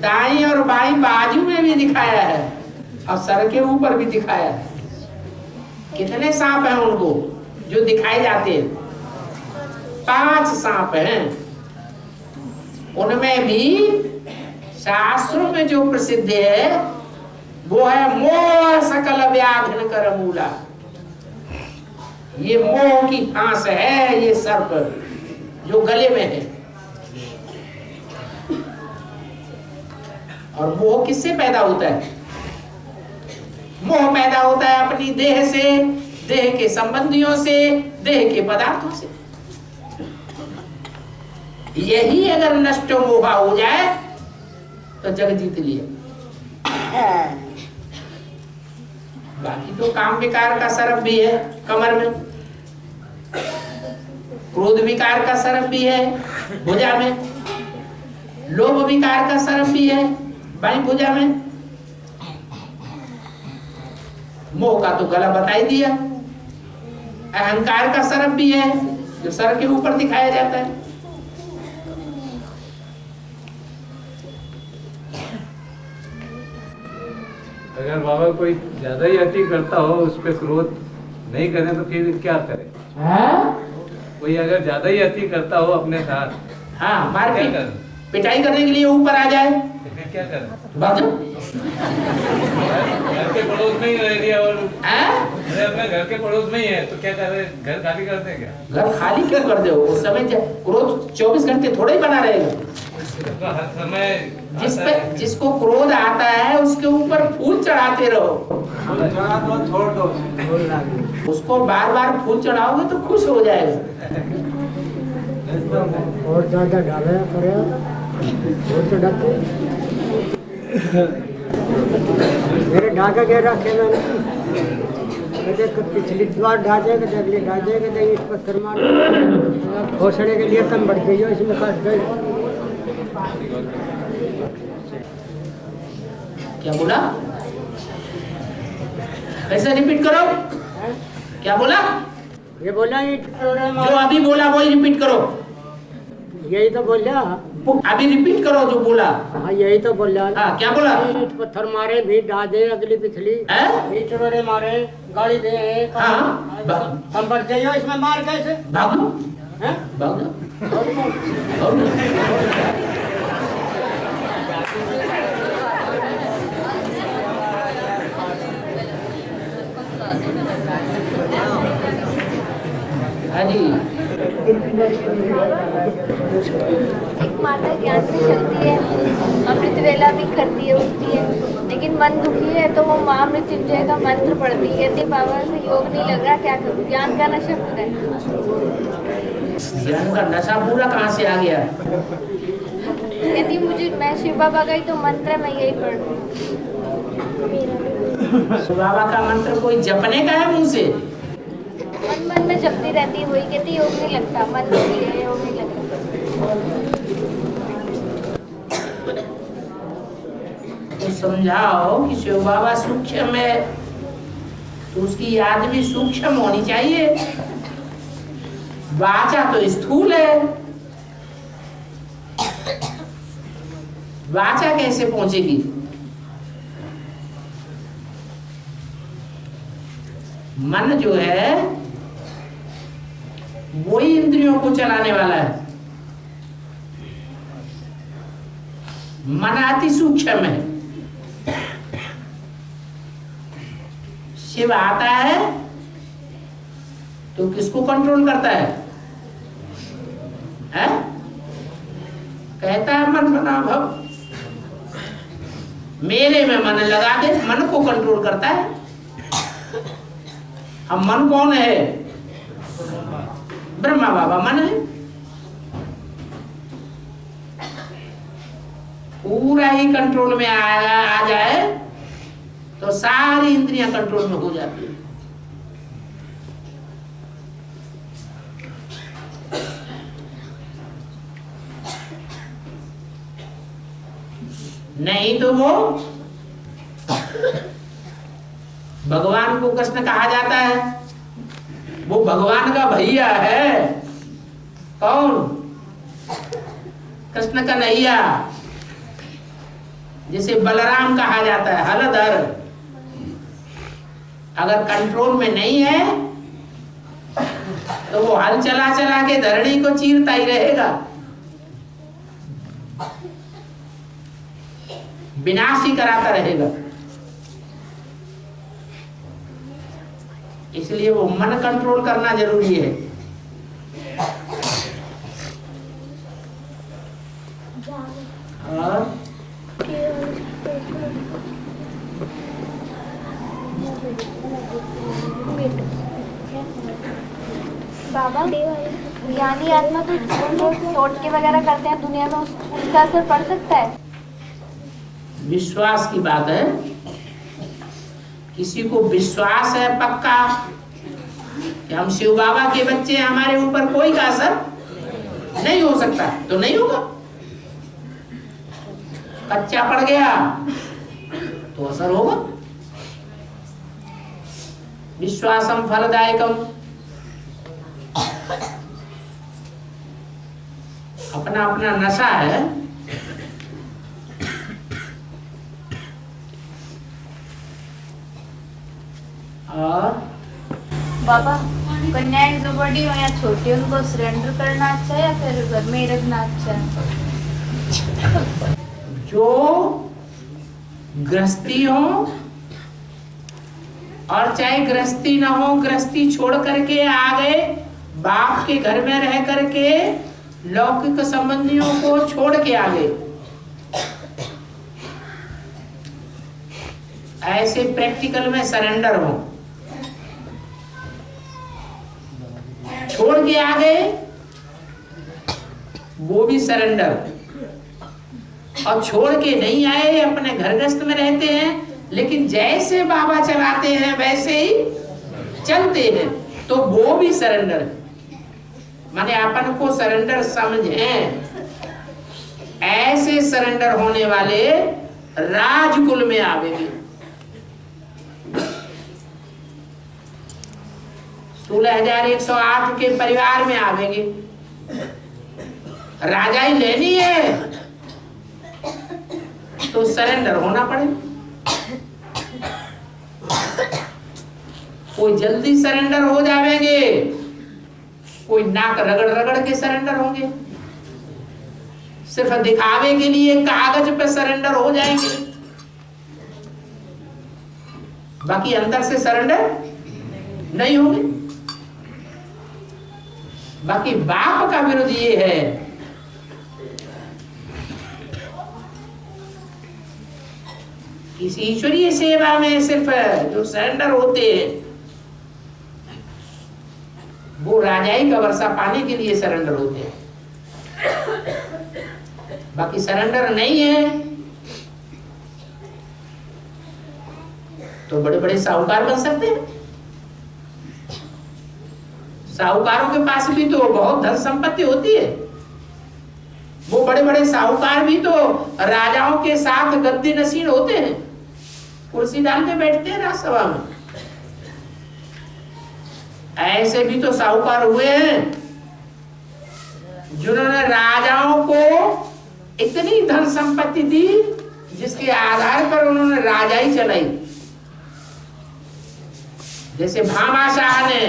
दाई और बाई बाजू में भी दिखाया है, और सर के ऊपर भी दिखाया है। कितने सांप हैं उनको जो दिखाए जाते हैं? 5 सांप हैं। उनमें भी शास्त्रों में जो प्रसिद्ध है वो है मोह सकल व्याघ्र कर मूला। ये मोह की फांस है, ये सर्प जो गले में है। और मोह किससे पैदा होता है? मोह पैदा होता है अपनी देह से, देह के संबंधियों से, देह के पदार्थों से। यही अगर नष्ट मोह हो जाए तो जग जीत लिया। बाकी तो काम विकार का सर्प भी है कमर में, क्रोध विकार का सर्प भी है भुजा में, लोभ विकार का सर्प भी है बाई भुजा में, मोह का तो गला बता ही दिया, अहंकार का सर्प भी है जो सर के ऊपर दिखाया जाता है। अगर बाबा कोई ज्यादा ही अति करता हो, उस पर क्रोध नहीं करें तो फिर क्या करें? कोई अगर ज्यादा ही अति करता हो अपने साथ, हाँ, मारपीट पिटाई करने के लिए ऊपर आ जाए तो फिर क्या करें? घर के पड़ोस में ही रह लिया और अरे अपने घर के पड़ोस में ही है तो क्या कर रहे? घर खाली कर दें क्या? घर खाली क्यों कर दे? उस समय क्रोध 24 घंटे थोड़ा ही बना रहेगा। तो हर समय जिसको क्रोध आता है उसके ऊपर फूल चढ़ाते रहो, छोड़ दो, उसको बार बार फूल चढ़ाओगे तो खुश हो जाएगा। और ज्यादा डाले और तो डाके मेरे ढाका के रखे मैंने पिछली बार ढाजे के अगले ढाजे के इस पत्थर मार घोसड़े के लिए कम बढ़ गई हो, इसमें काट गई। क्या बोला? कैसे रिपीट करो? क्या बोला? ये बोला जो अभी बोला वही रिपीट करो। यही तो बोला, अभी रिपीट करो जो बोला। हाँ यही तो बोला। हाँ, क्या बोला? ईंट पत्थर मारे भी ढाजे अगली पिछली, ईंट रोड़े मारे गाड़ी दे। हाँ, हम बढ़ जाइयो इसमें मार कैसे भागो हैं? भागो। हाँ जी, माता ज्ञान से चलती है, अमृत वेला भी करती है, उठती है, लेकिन मन दुखी है तो वो माँ मृत्युंजय का मंत्र पढ़ती है। यदि बाबा से योग नहीं लग रहा, क्या करूँ? ज्ञान का नशा पूरा है। ज्ञान का नशा पूरा कहाँ से आ गया? यदि मैं शिव बाबा गई तो मंत्र मैं यही पढ़ रही। शिव बाबा का मंत्र कोई जपने का है मुंह से? मन में जपती रहती, वही कहती योग नहीं लगता, मन दुखी है, योग नहीं लगता। तो समझाओ कि शिव बाबा सूक्ष्म है तो उसकी याद भी सूक्ष्म होनी चाहिए। वाचा तो स्थूल है, वाचा कैसे पहुंचेगी? मन जो है वही इंद्रियों को चलाने वाला है। मन अति सूक्ष्म है। शिव आता है तो किसको कंट्रोल करता है? कहता है मन बना भव, मेरे में मन लगा दे, मन को कंट्रोल करता है। अब मन कौन है? ब्रह्मा बाबा मन है। पूरा ही कंट्रोल में आ जाए तो सारी इंद्रियां कंट्रोल में हो जाती है। नहीं तो वो भगवान को कृष्ण कहा जाता है, वो भगवान का भैया है। कौन? कृष्ण का नैया, जिसे बलराम कहा जाता है, हलधर। अगर कंट्रोल में नहीं है तो वो हल चला चला के धरणी को चीरता ही रहेगा, विनाश ही कराता रहेगा। इसलिए वो मन कंट्रोल करना जरूरी है। और बाबा, ज्ञानी आत्मा तो छोड़ के वगैरह करते हैं दुनिया में, उसका असर पड़ सकता है? विश्वास की बात है। किसी को विश्वास है पक्का कि हम शिव बाबा के बच्चे हैं, हमारे ऊपर कोई का असर नहीं हो सकता, तो नहीं होगा। कच्चा पड़ गया तो असर होगा। विश्वासम फलदायकम। अपना अपना नशा है। और बाबा, कन्याएं जो बड़ी हो या छोटी, उनको सरेंडर करना अच्छा है या फिर घर में ही रखना अच्छा है? जो गृहस्थी हो और चाहे गृहस्थी ना हो, गृहस्थी छोड़ करके आ गए, बाप के घर में रह करके लौकिक संबंधियों को छोड़ के आ गए, ऐसे प्रैक्टिकल में सरेंडर हो। छोड़ के आ गए वो भी सरेंडर, और छोड़ के नहीं आए, अपने घर गृहस्थ में रहते हैं, लेकिन जैसे बाबा चलाते हैं वैसे ही चलते हैं, तो वो भी सरेंडर है। माने अपन को सरेंडर समझें। ऐसे सरेंडर होने वाले राजकुल में आवेंगे। 16,108 के परिवार में आवेंगे। राजा ही लेनी है तो सरेंडर होना पड़ेगा। कोई जल्दी सरेंडर हो जाएंगे, कोई नाक रगड़ रगड़ के सरेंडर होंगे, सिर्फ दिखावे के लिए कागज पे सरेंडर हो जाएंगे, बाकी अंदर से सरेंडर नहीं होंगे। बाकी बाप का विरोध ये है इस ईश्वरीय सेवा में सिर्फ जो सरेंडर होते हैं वो राजाई का वर्षा पाने के लिए सरेंडर होते हैं, बाकी सरेंडर नहीं है तो बड़े बड़े साहूकार बन सकते हैं। साहूकारों के पास भी तो बहुत धन संपत्ति होती है। वो बड़े बड़े साहूकार भी तो राजाओं के साथ गद्दी नशीन होते हैं, कुर्सी डाल के बैठते हैं राजसभा में। ऐसे भी तो साहूकार हुए हैं जिन्होंने राजाओं को इतनी धन संपत्ति दी जिसके आधार पर उन्होंने राजाई चलाई। जैसे भामाशाह ने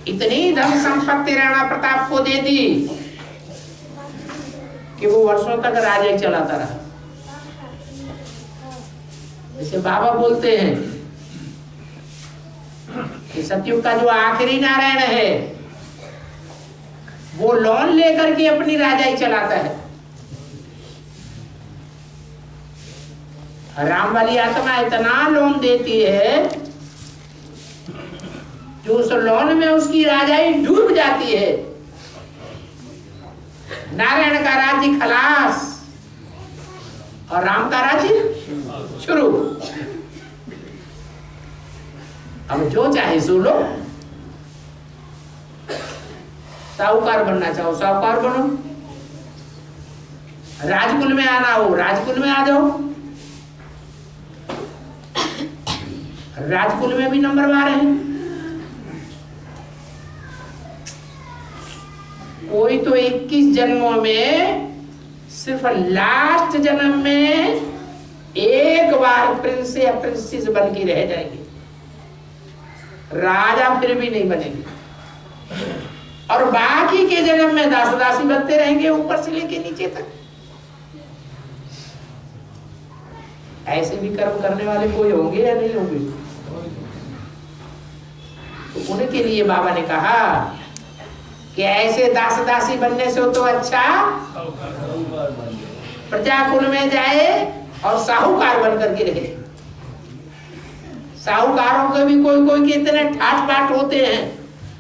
इतनी धन संपत्ति राणा प्रताप को दे दी कि वो वर्षों तक राजाई चलाता रहा। जैसे बाबा बोलते हैं कि सतयुग का जो आखिरी नारायण है वो लोन लेकर के अपनी राजाई चलाता है। राम वाली आत्मा इतना लोन देती है कि उस लोन में उसकी राजाई डूब जाती है। नारायण का राज्य खलास और राम का राज्य शुरू। अब जो चाहे सो लो। साहूकार बनना चाहो साहूकार बनो, राजकुल में आना हो राजकुल में आ जाओ। राजकुल में भी नंबर 12 है। कोई तो 21 जन्मों में सिर्फ लास्ट जन्म में एक बार प्रिंस या प्रिंसेस बन के रह जाएंगे, राजा फिर भी नहीं बनेंगे। और बाकी के जन्म में दास दासी बनते रहेंगे ऊपर से लेके नीचे तक। ऐसे भी कर्म करने वाले कोई होंगे या नहीं होंगे? तो उनके लिए बाबा ने कहा कि ऐसे दास दासी बनने से तो अच्छा प्रजाकुल में जाए और साहूकार बन करके रहे। साहूकारों के भी कोई कोई के इतने ठाट बाट होते हैं,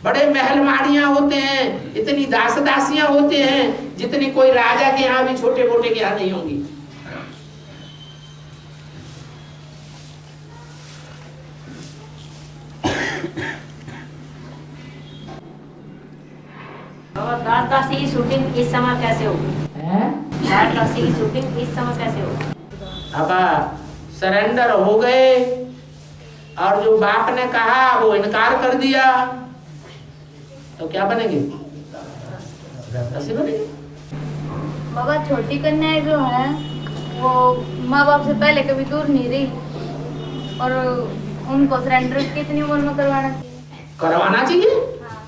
बड़े महल माड़ियां होते हैं, इतनी दास दासियां होते हैं जितनी कोई राजा के यहाँ भी छोटे मोटे के यहाँ नहीं होंगी। और दास दासी की शूटिंग इस समय कैसे होगी? दास दासी की शूटिंग इस समय कैसे होगी? अब सरेंडर हो गए और जो बाप ने कहा वो इनकार कर दिया तो क्या बनेंगे? दासी बनेंगे। बाबा छोटी कन्याएं जो है वो माँ बाप से पहले कभी दूर नहीं रही और उनको सरेंडर कितनी उम्र में करवाना चाहिए? करवाना चाहिए।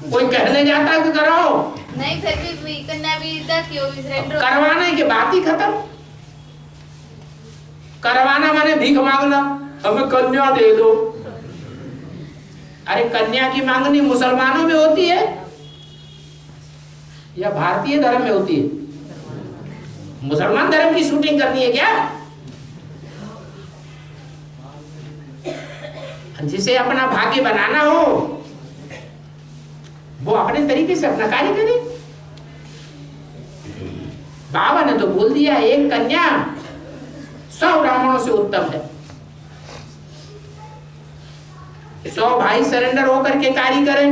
कोई कहने जाता है कि कराओ नहीं, फिर भी कन्या भी जाती होगी सरेंडर। करवाने की बात ही खत्म। करवाना माने भीख मांगना, हमें कन्या दे दो। अरे कन्या की मांगनी मुसलमानों में होती है या भारतीय धर्म में होती है? मुसलमान धर्म की शूटिंग करनी है क्या? जिसे अपना भाग्य बनाना हो वो अपने तरीके से अपना कार्य करे। बाबा ने तो बोल दिया एक कन्या 100 ब्राह्मणों से उत्तम है। 100 भाई सरेंडर होकर के कार्य करें,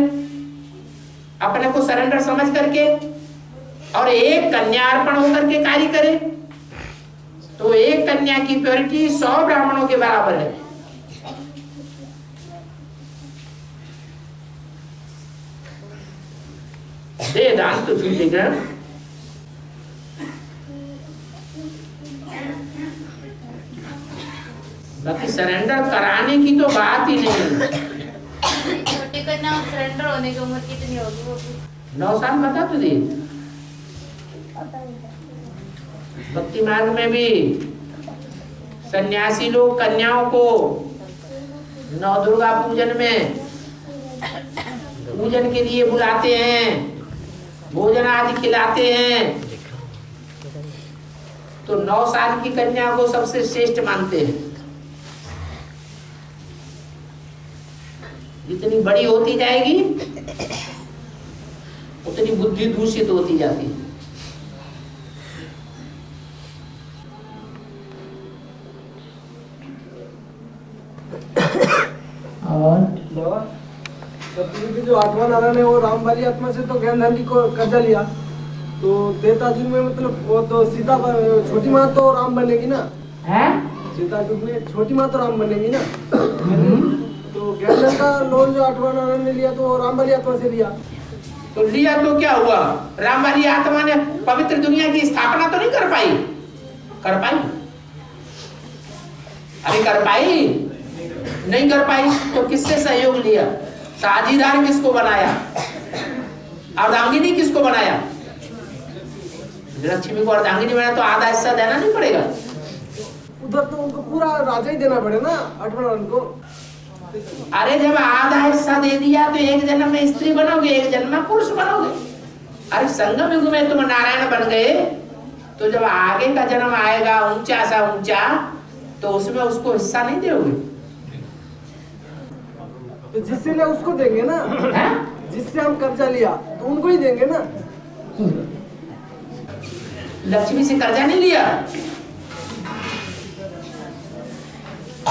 अपने को सरेंडर समझ करके, और एक कन्या अर्पण होकर के कार्य करे तो एक कन्या की प्योरिटी 100 ब्राह्मणों के बराबर है। दे दान तो फिर ग्रहण। बाकी सरेंडर कराने की तो बात ही नहीं। छोटी कन्या सरेंडर होने की उम्र कितनी होगी? वो 9 साल बता तुझे। भक्ति मार्ग में भी सन्यासी लोग कन्याओं को नव दुर्गा पूजन में पूजन के लिए बुलाते हैं, भोजन आदि खिलाते हैं, तो 9 साल की कन्या को सबसे श्रेष्ठ मानते हैं। जितनी बड़ी होती जाएगी उतनी बुद्धि दूषित होती जाती है। और सतगुरु की जो 8वां नारायण है वो राम वाली आत्मा से तो ज्ञान धन को कर्जा लिया, तो त्रेता युग में मतलब वो तो सीता छोटी माँ तो राम बनेगी ना? सीता युग में छोटी माँ तो राम बनेगी ना? तो ज्ञान धन का लोन जो 8वां नारायण ने लिया तो राम वाली आत्मा से लिया। तो लिया तो क्या हुआ? राम वाली आत्मा ने पवित्र दुनिया की स्थापना तो नहीं कर पाई? कर पाई? अरे कर पाई? नहीं कर पाई तो किससे सहयोग लिया? साझीदार किसको बनाया? अर्धांगिनी किसको बनाया? लक्ष्मी को अर्धांगिनी बनाया तो आधा हिस्सा देना नहीं पड़ेगा? उधर तो उनको पूरा राजा ही देना पड़े ना 8वां नारायण को। अरे जब आधा हिस्सा दे दिया तो एक जन्म में स्त्री बनोगे, एक जन्म में पुरुष बनोगे। अरे संगम युग में तुम नारायण बन गए तो जब आगे का जन्म आएगा ऊंचा सा ऊंचा तो उसमें उसको हिस्सा नहीं दोगे। तो जिससे ले उसको देंगे ना, जिससे हम कर्जा लिया तो उनको ही देंगे ना। लक्ष्मी से कर्जा नहीं लिया,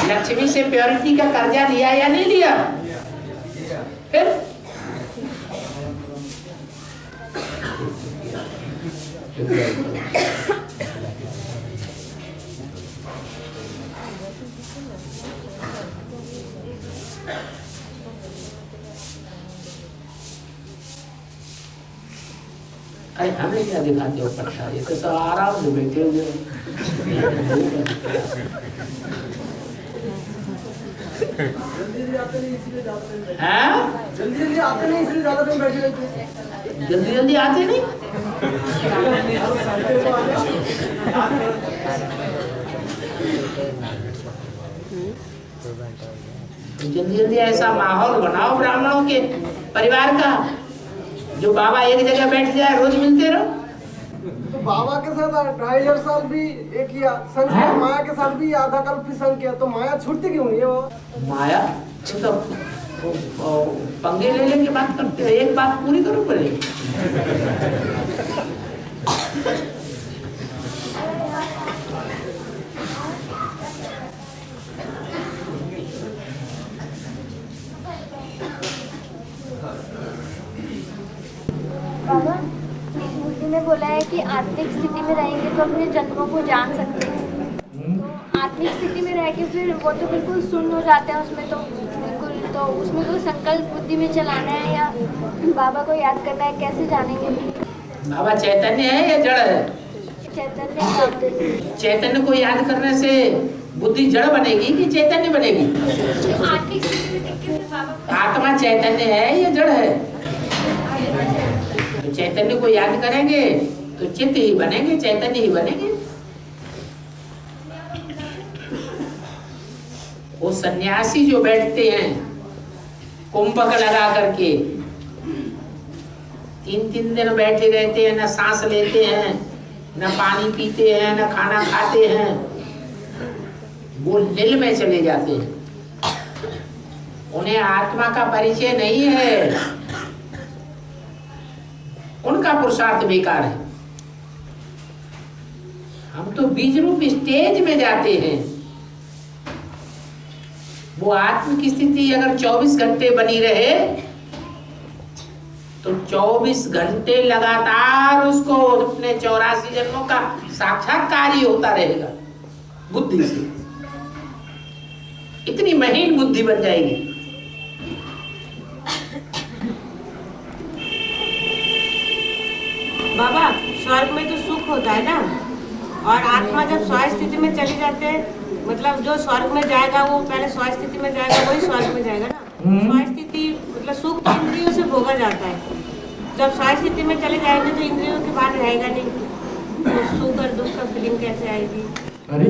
लक्ष्मी से प्योरिटी का कर्जा लिया या नहीं लिया? फिर अरे हमें क्या दिखाते हो प्रसाद, ये तो सब आराम से बैठे हुए हैं। जल्दी जल्दी आते नहीं इसलिए ज्यादा टाइम बैठे रहते हैं। जल्दी जल्दी आते नहीं, जल्दी जल्दी ऐसा माहौल बनाओ ब्राह्मणों के परिवार का, जो बाबा एक जगह बैठ जाए, रोज मिलते रहो। तो बाबा के साथ 2.5 साल भी एक किया संग किया, माया के साथ भी आधा कल्प भी संग किया, तो माया छूटती क्यों नहीं है बाबा? माया तो पंगे ले लेके बात करते हैं, एक बात पूरी करो पहले। बाबा, बुद्धि ने बोला है कि आत्मिक स्थिति में रहेंगे तो अपने जन्मों को जान सकते हैं। तो आत्मिक स्थिति में रह के फिर वो तो बिल्कुल शून्य हो जाते हैं, उसमें तो बिल्कुल, तो उसमें कोई संकल्प बुद्धि में चलाना है या बाबा को याद करना है, कैसे जानेंगे? बाबा चैतन्य है या जड़ है? चैतन्य। चैतन्य को याद करने से बुद्धि जड़ बनेगी कि चैतन्य बनेगी? आत्मिक स्थिति में देख के बाबा, आत्मा चैतन्य है या जड़ है? तो चैतन्य को याद करेंगे तो चित्त ही बनेंगे, चैतन्य ही बनेंगे। वो सन्यासी जो बैठते हैं कुंभक लगा करके, 3-3 दिन बैठे रहते हैं, न सांस लेते हैं, न पानी पीते हैं, न खाना खाते हैं, वो लील में चले जाते हैं। उन्हें आत्मा का परिचय नहीं है, उनका पुरुषार्थ बेकार है। हम तो बीज रूप स्टेज में जाते हैं। वो आत्म की स्थिति अगर 24 घंटे बनी रहे तो 24 घंटे लगातार उसको अपने 84 जन्मों का साक्षात्कार ही होता रहेगा बुद्धि से। इतनी महीन बुद्धि बन जाएगी। बाबा, स्वर्ग में तो सुख होता है ना, और आत्मा जब स्व स्थिति में चली जाते हैं, मतलब जो स्वर्ग में जाएगा वो पहले स्व स्थिति में जाएगा, वही स्वर्ग में जाएगा ना। स्व स्थिति मतलब सुख तो इंद्रियों से भोगा जाता है। जब स्व स्थिति में चले जाएंगे तो इंद्रियों के बाद रहेगा नहीं, तो सुख और दुख का फीलिंग कैसे आएगी? अरे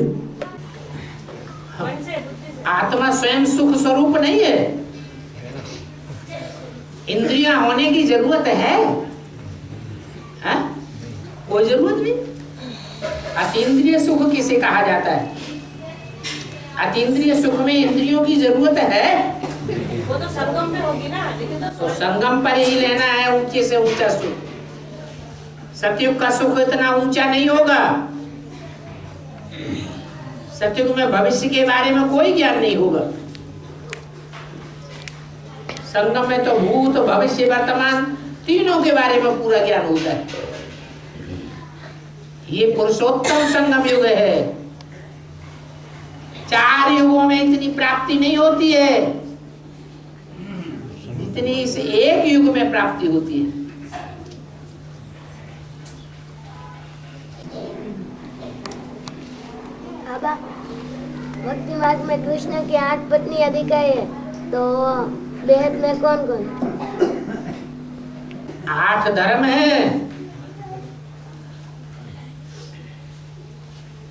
आत्मा स्वयं सुख स्वरूप नहीं है, इंद्रियां होने की जरूरत है, कोई जरूरत नहीं। अतीन्द्रिय सुख किसे कहा जाता है? अतीन्द्रिय सुख में इंद्रियों की जरूरत है, वो तो संगम में होगी ना, लेकिन तो संगम पर ही लेना है ऊंचे से ऊंचा सुख। सतयुग का सुख इतना ऊंचा नहीं होगा। सतयुग में भविष्य के बारे में कोई ज्ञान नहीं होगा। संगम में तो भूत, भविष्य, वर्तमान तीनों के बारे में पूरा ज्ञान होता है। ये पुरुषोत्तम संगम युग है। 4 युगों में इतनी प्राप्ति नहीं होती है जितनी इस एक युग में प्राप्ति होती है। बाबा, भक्ति मार्ग में कृष्ण की 8 पत्नी अधिकाई है, तो बेहद में कौन कौन? 8 धर्म है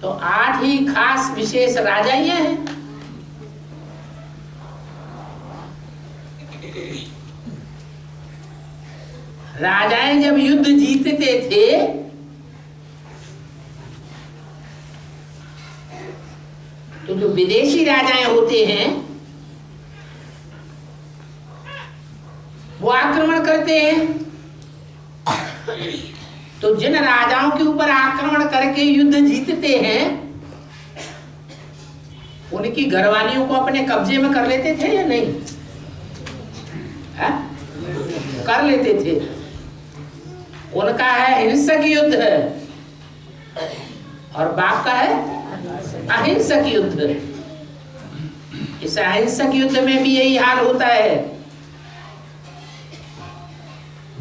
तो 8 ही खास विशेष राजाइयां हैं। राजाएं जब युद्ध जीतते थे तो जो विदेशी राजाएं होते हैं करते हैं तो जिन राजाओं के ऊपर आक्रमण करके युद्ध जीतते हैं उनकी घरवालियों को अपने कब्जे में कर लेते थे या नहीं? कर लेते थे। उनका है हिंसक युद्ध और बाप का है अहिंसक युद्ध। इस अहिंसक युद्ध में भी यही हाल होता है।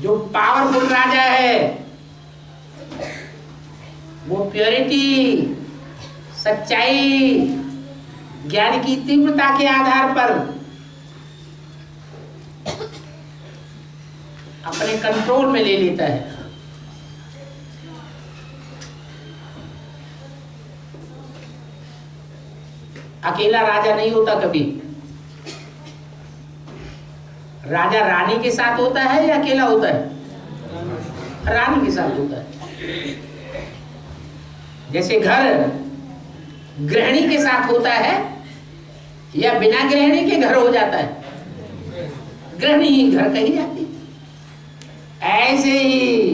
जो पावरफुल राजा है वो प्योरिटी, सच्चाई, ज्ञान की तीव्रता के आधार पर अपने कंट्रोल में ले लेता है। अकेला राजा नहीं होता कभी। राजा रानी के साथ होता है या अकेला होता है? रानी के साथ होता है। जैसे घर गृहिणी के साथ होता है या बिना गृहिणी के घर हो जाता है? गृहिणी ही घर कही जाती है। ऐसे ही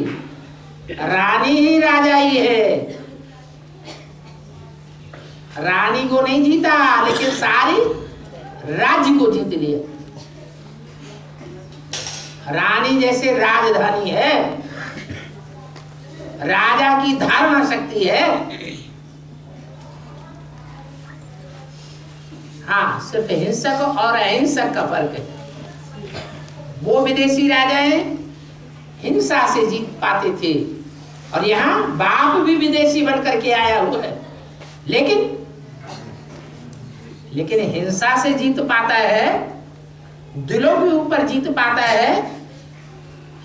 रानी ही राजा ही है। रानी को नहीं जीता लेकिन सारी राज्य को जीत लिया। रानी जैसे राजधानी है, राजा की धारणा शक्ति है। हाँ, सिर्फ हिंसक और अहिंसक का फर्क है। वो विदेशी राजा हिंसा से जीत पाते थे और यहाँ बाप भी विदेशी बनकर के आया हुआ है, लेकिन हिंसा से जीत पाता है, दिलों के ऊपर जीत पाता है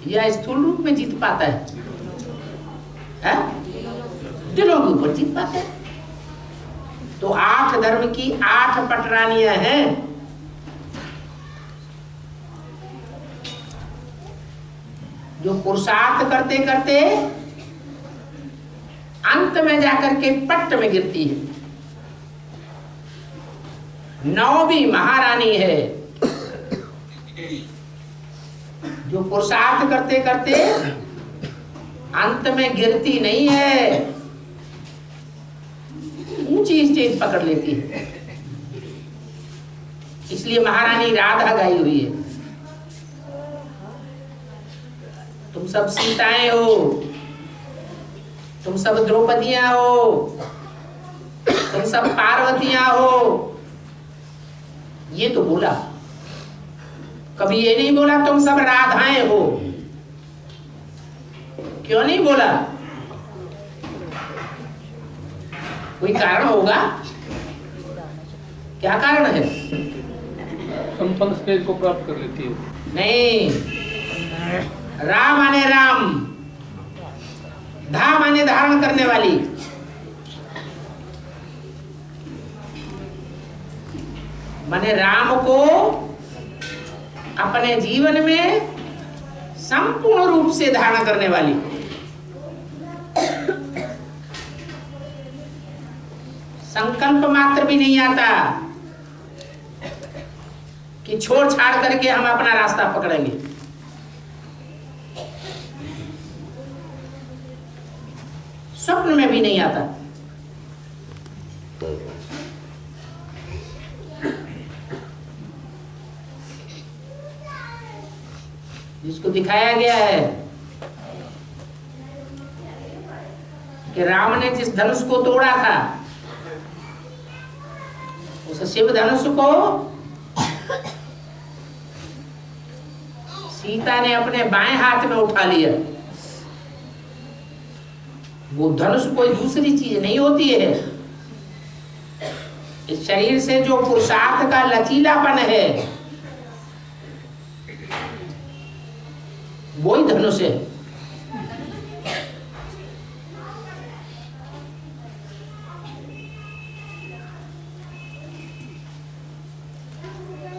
या स्थूल रूप में जीत पाता है? दिलों के ऊपर जीत पाता है। तो 8 धर्म की 8 पटरानियां हैं। जो पुरुषार्थ करते करते अंत में जाकर के पट्ट में गिरती है। 9वीं महारानी है जो पुरुषार्थ करते करते अंत में गिरती नहीं है, ऊंची स्टेज पकड़ लेती है। इसलिए महारानी राधा गाई हुई है। तुम सब सीताएं हो, तुम सब द्रौपदियां हो, तुम सब पार्वतियां हो। ये तो बोला, कभी ये नहीं बोला तुम सब राधाएं हो। क्यों नहीं बोला? कोई कारण होगा। क्या कारण है? संपन्न स्टेज को प्राप्त कर लेती है। नहीं, राम माने राम, धा माने धारण करने वाली। माने राम को अपने जीवन में संपूर्ण रूप से धारण करने वाली। संकल्प मात्र भी नहीं आता कि छोड़ छाड़ करके हम अपना रास्ता पकड़ेंगे। स्वप्न में भी नहीं आता। जिसको दिखाया गया है कि राम ने जिस धनुष को तोड़ा था उस शिव धनुष को सीता ने अपने बाएं हाथ में उठा लिया। वो धनुष कोई दूसरी चीज नहीं होती है। इस शरीर से जो पुरुषार्थ का लचीलापन है वही धनुष है।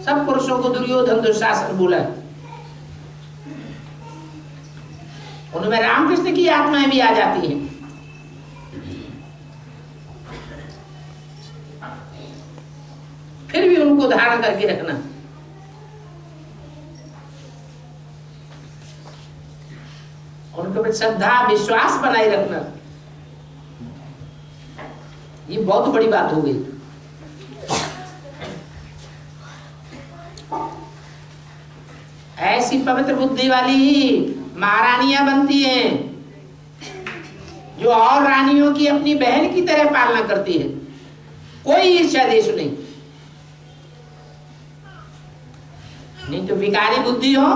सब पुरुषों को दुर्योधन दुशासन बोला। उनमें रामकृष्ण की आत्माएं भी आ जाती हैं। फिर भी उनको धारण करके रखना। प्रति श्रद्धा विश्वास बनाए रखना, ये बहुत बड़ी बात हो गई। ऐसी पवित्र बुद्धि वाली ही महारानियां बनती हैं, जो और रानियों की अपनी बहन की तरह पालना करती है। कोई ईर्ष्या देश नहीं तो विकारी बुद्धि हो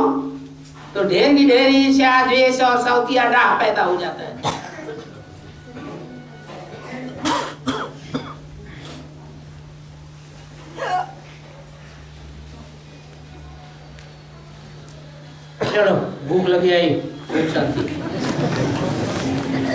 तो ढेर की ढेर ईर्ष्या द्वेष और शौकिया डाह पैदा हो जाता है। चलो भूख लगी आई, शांति।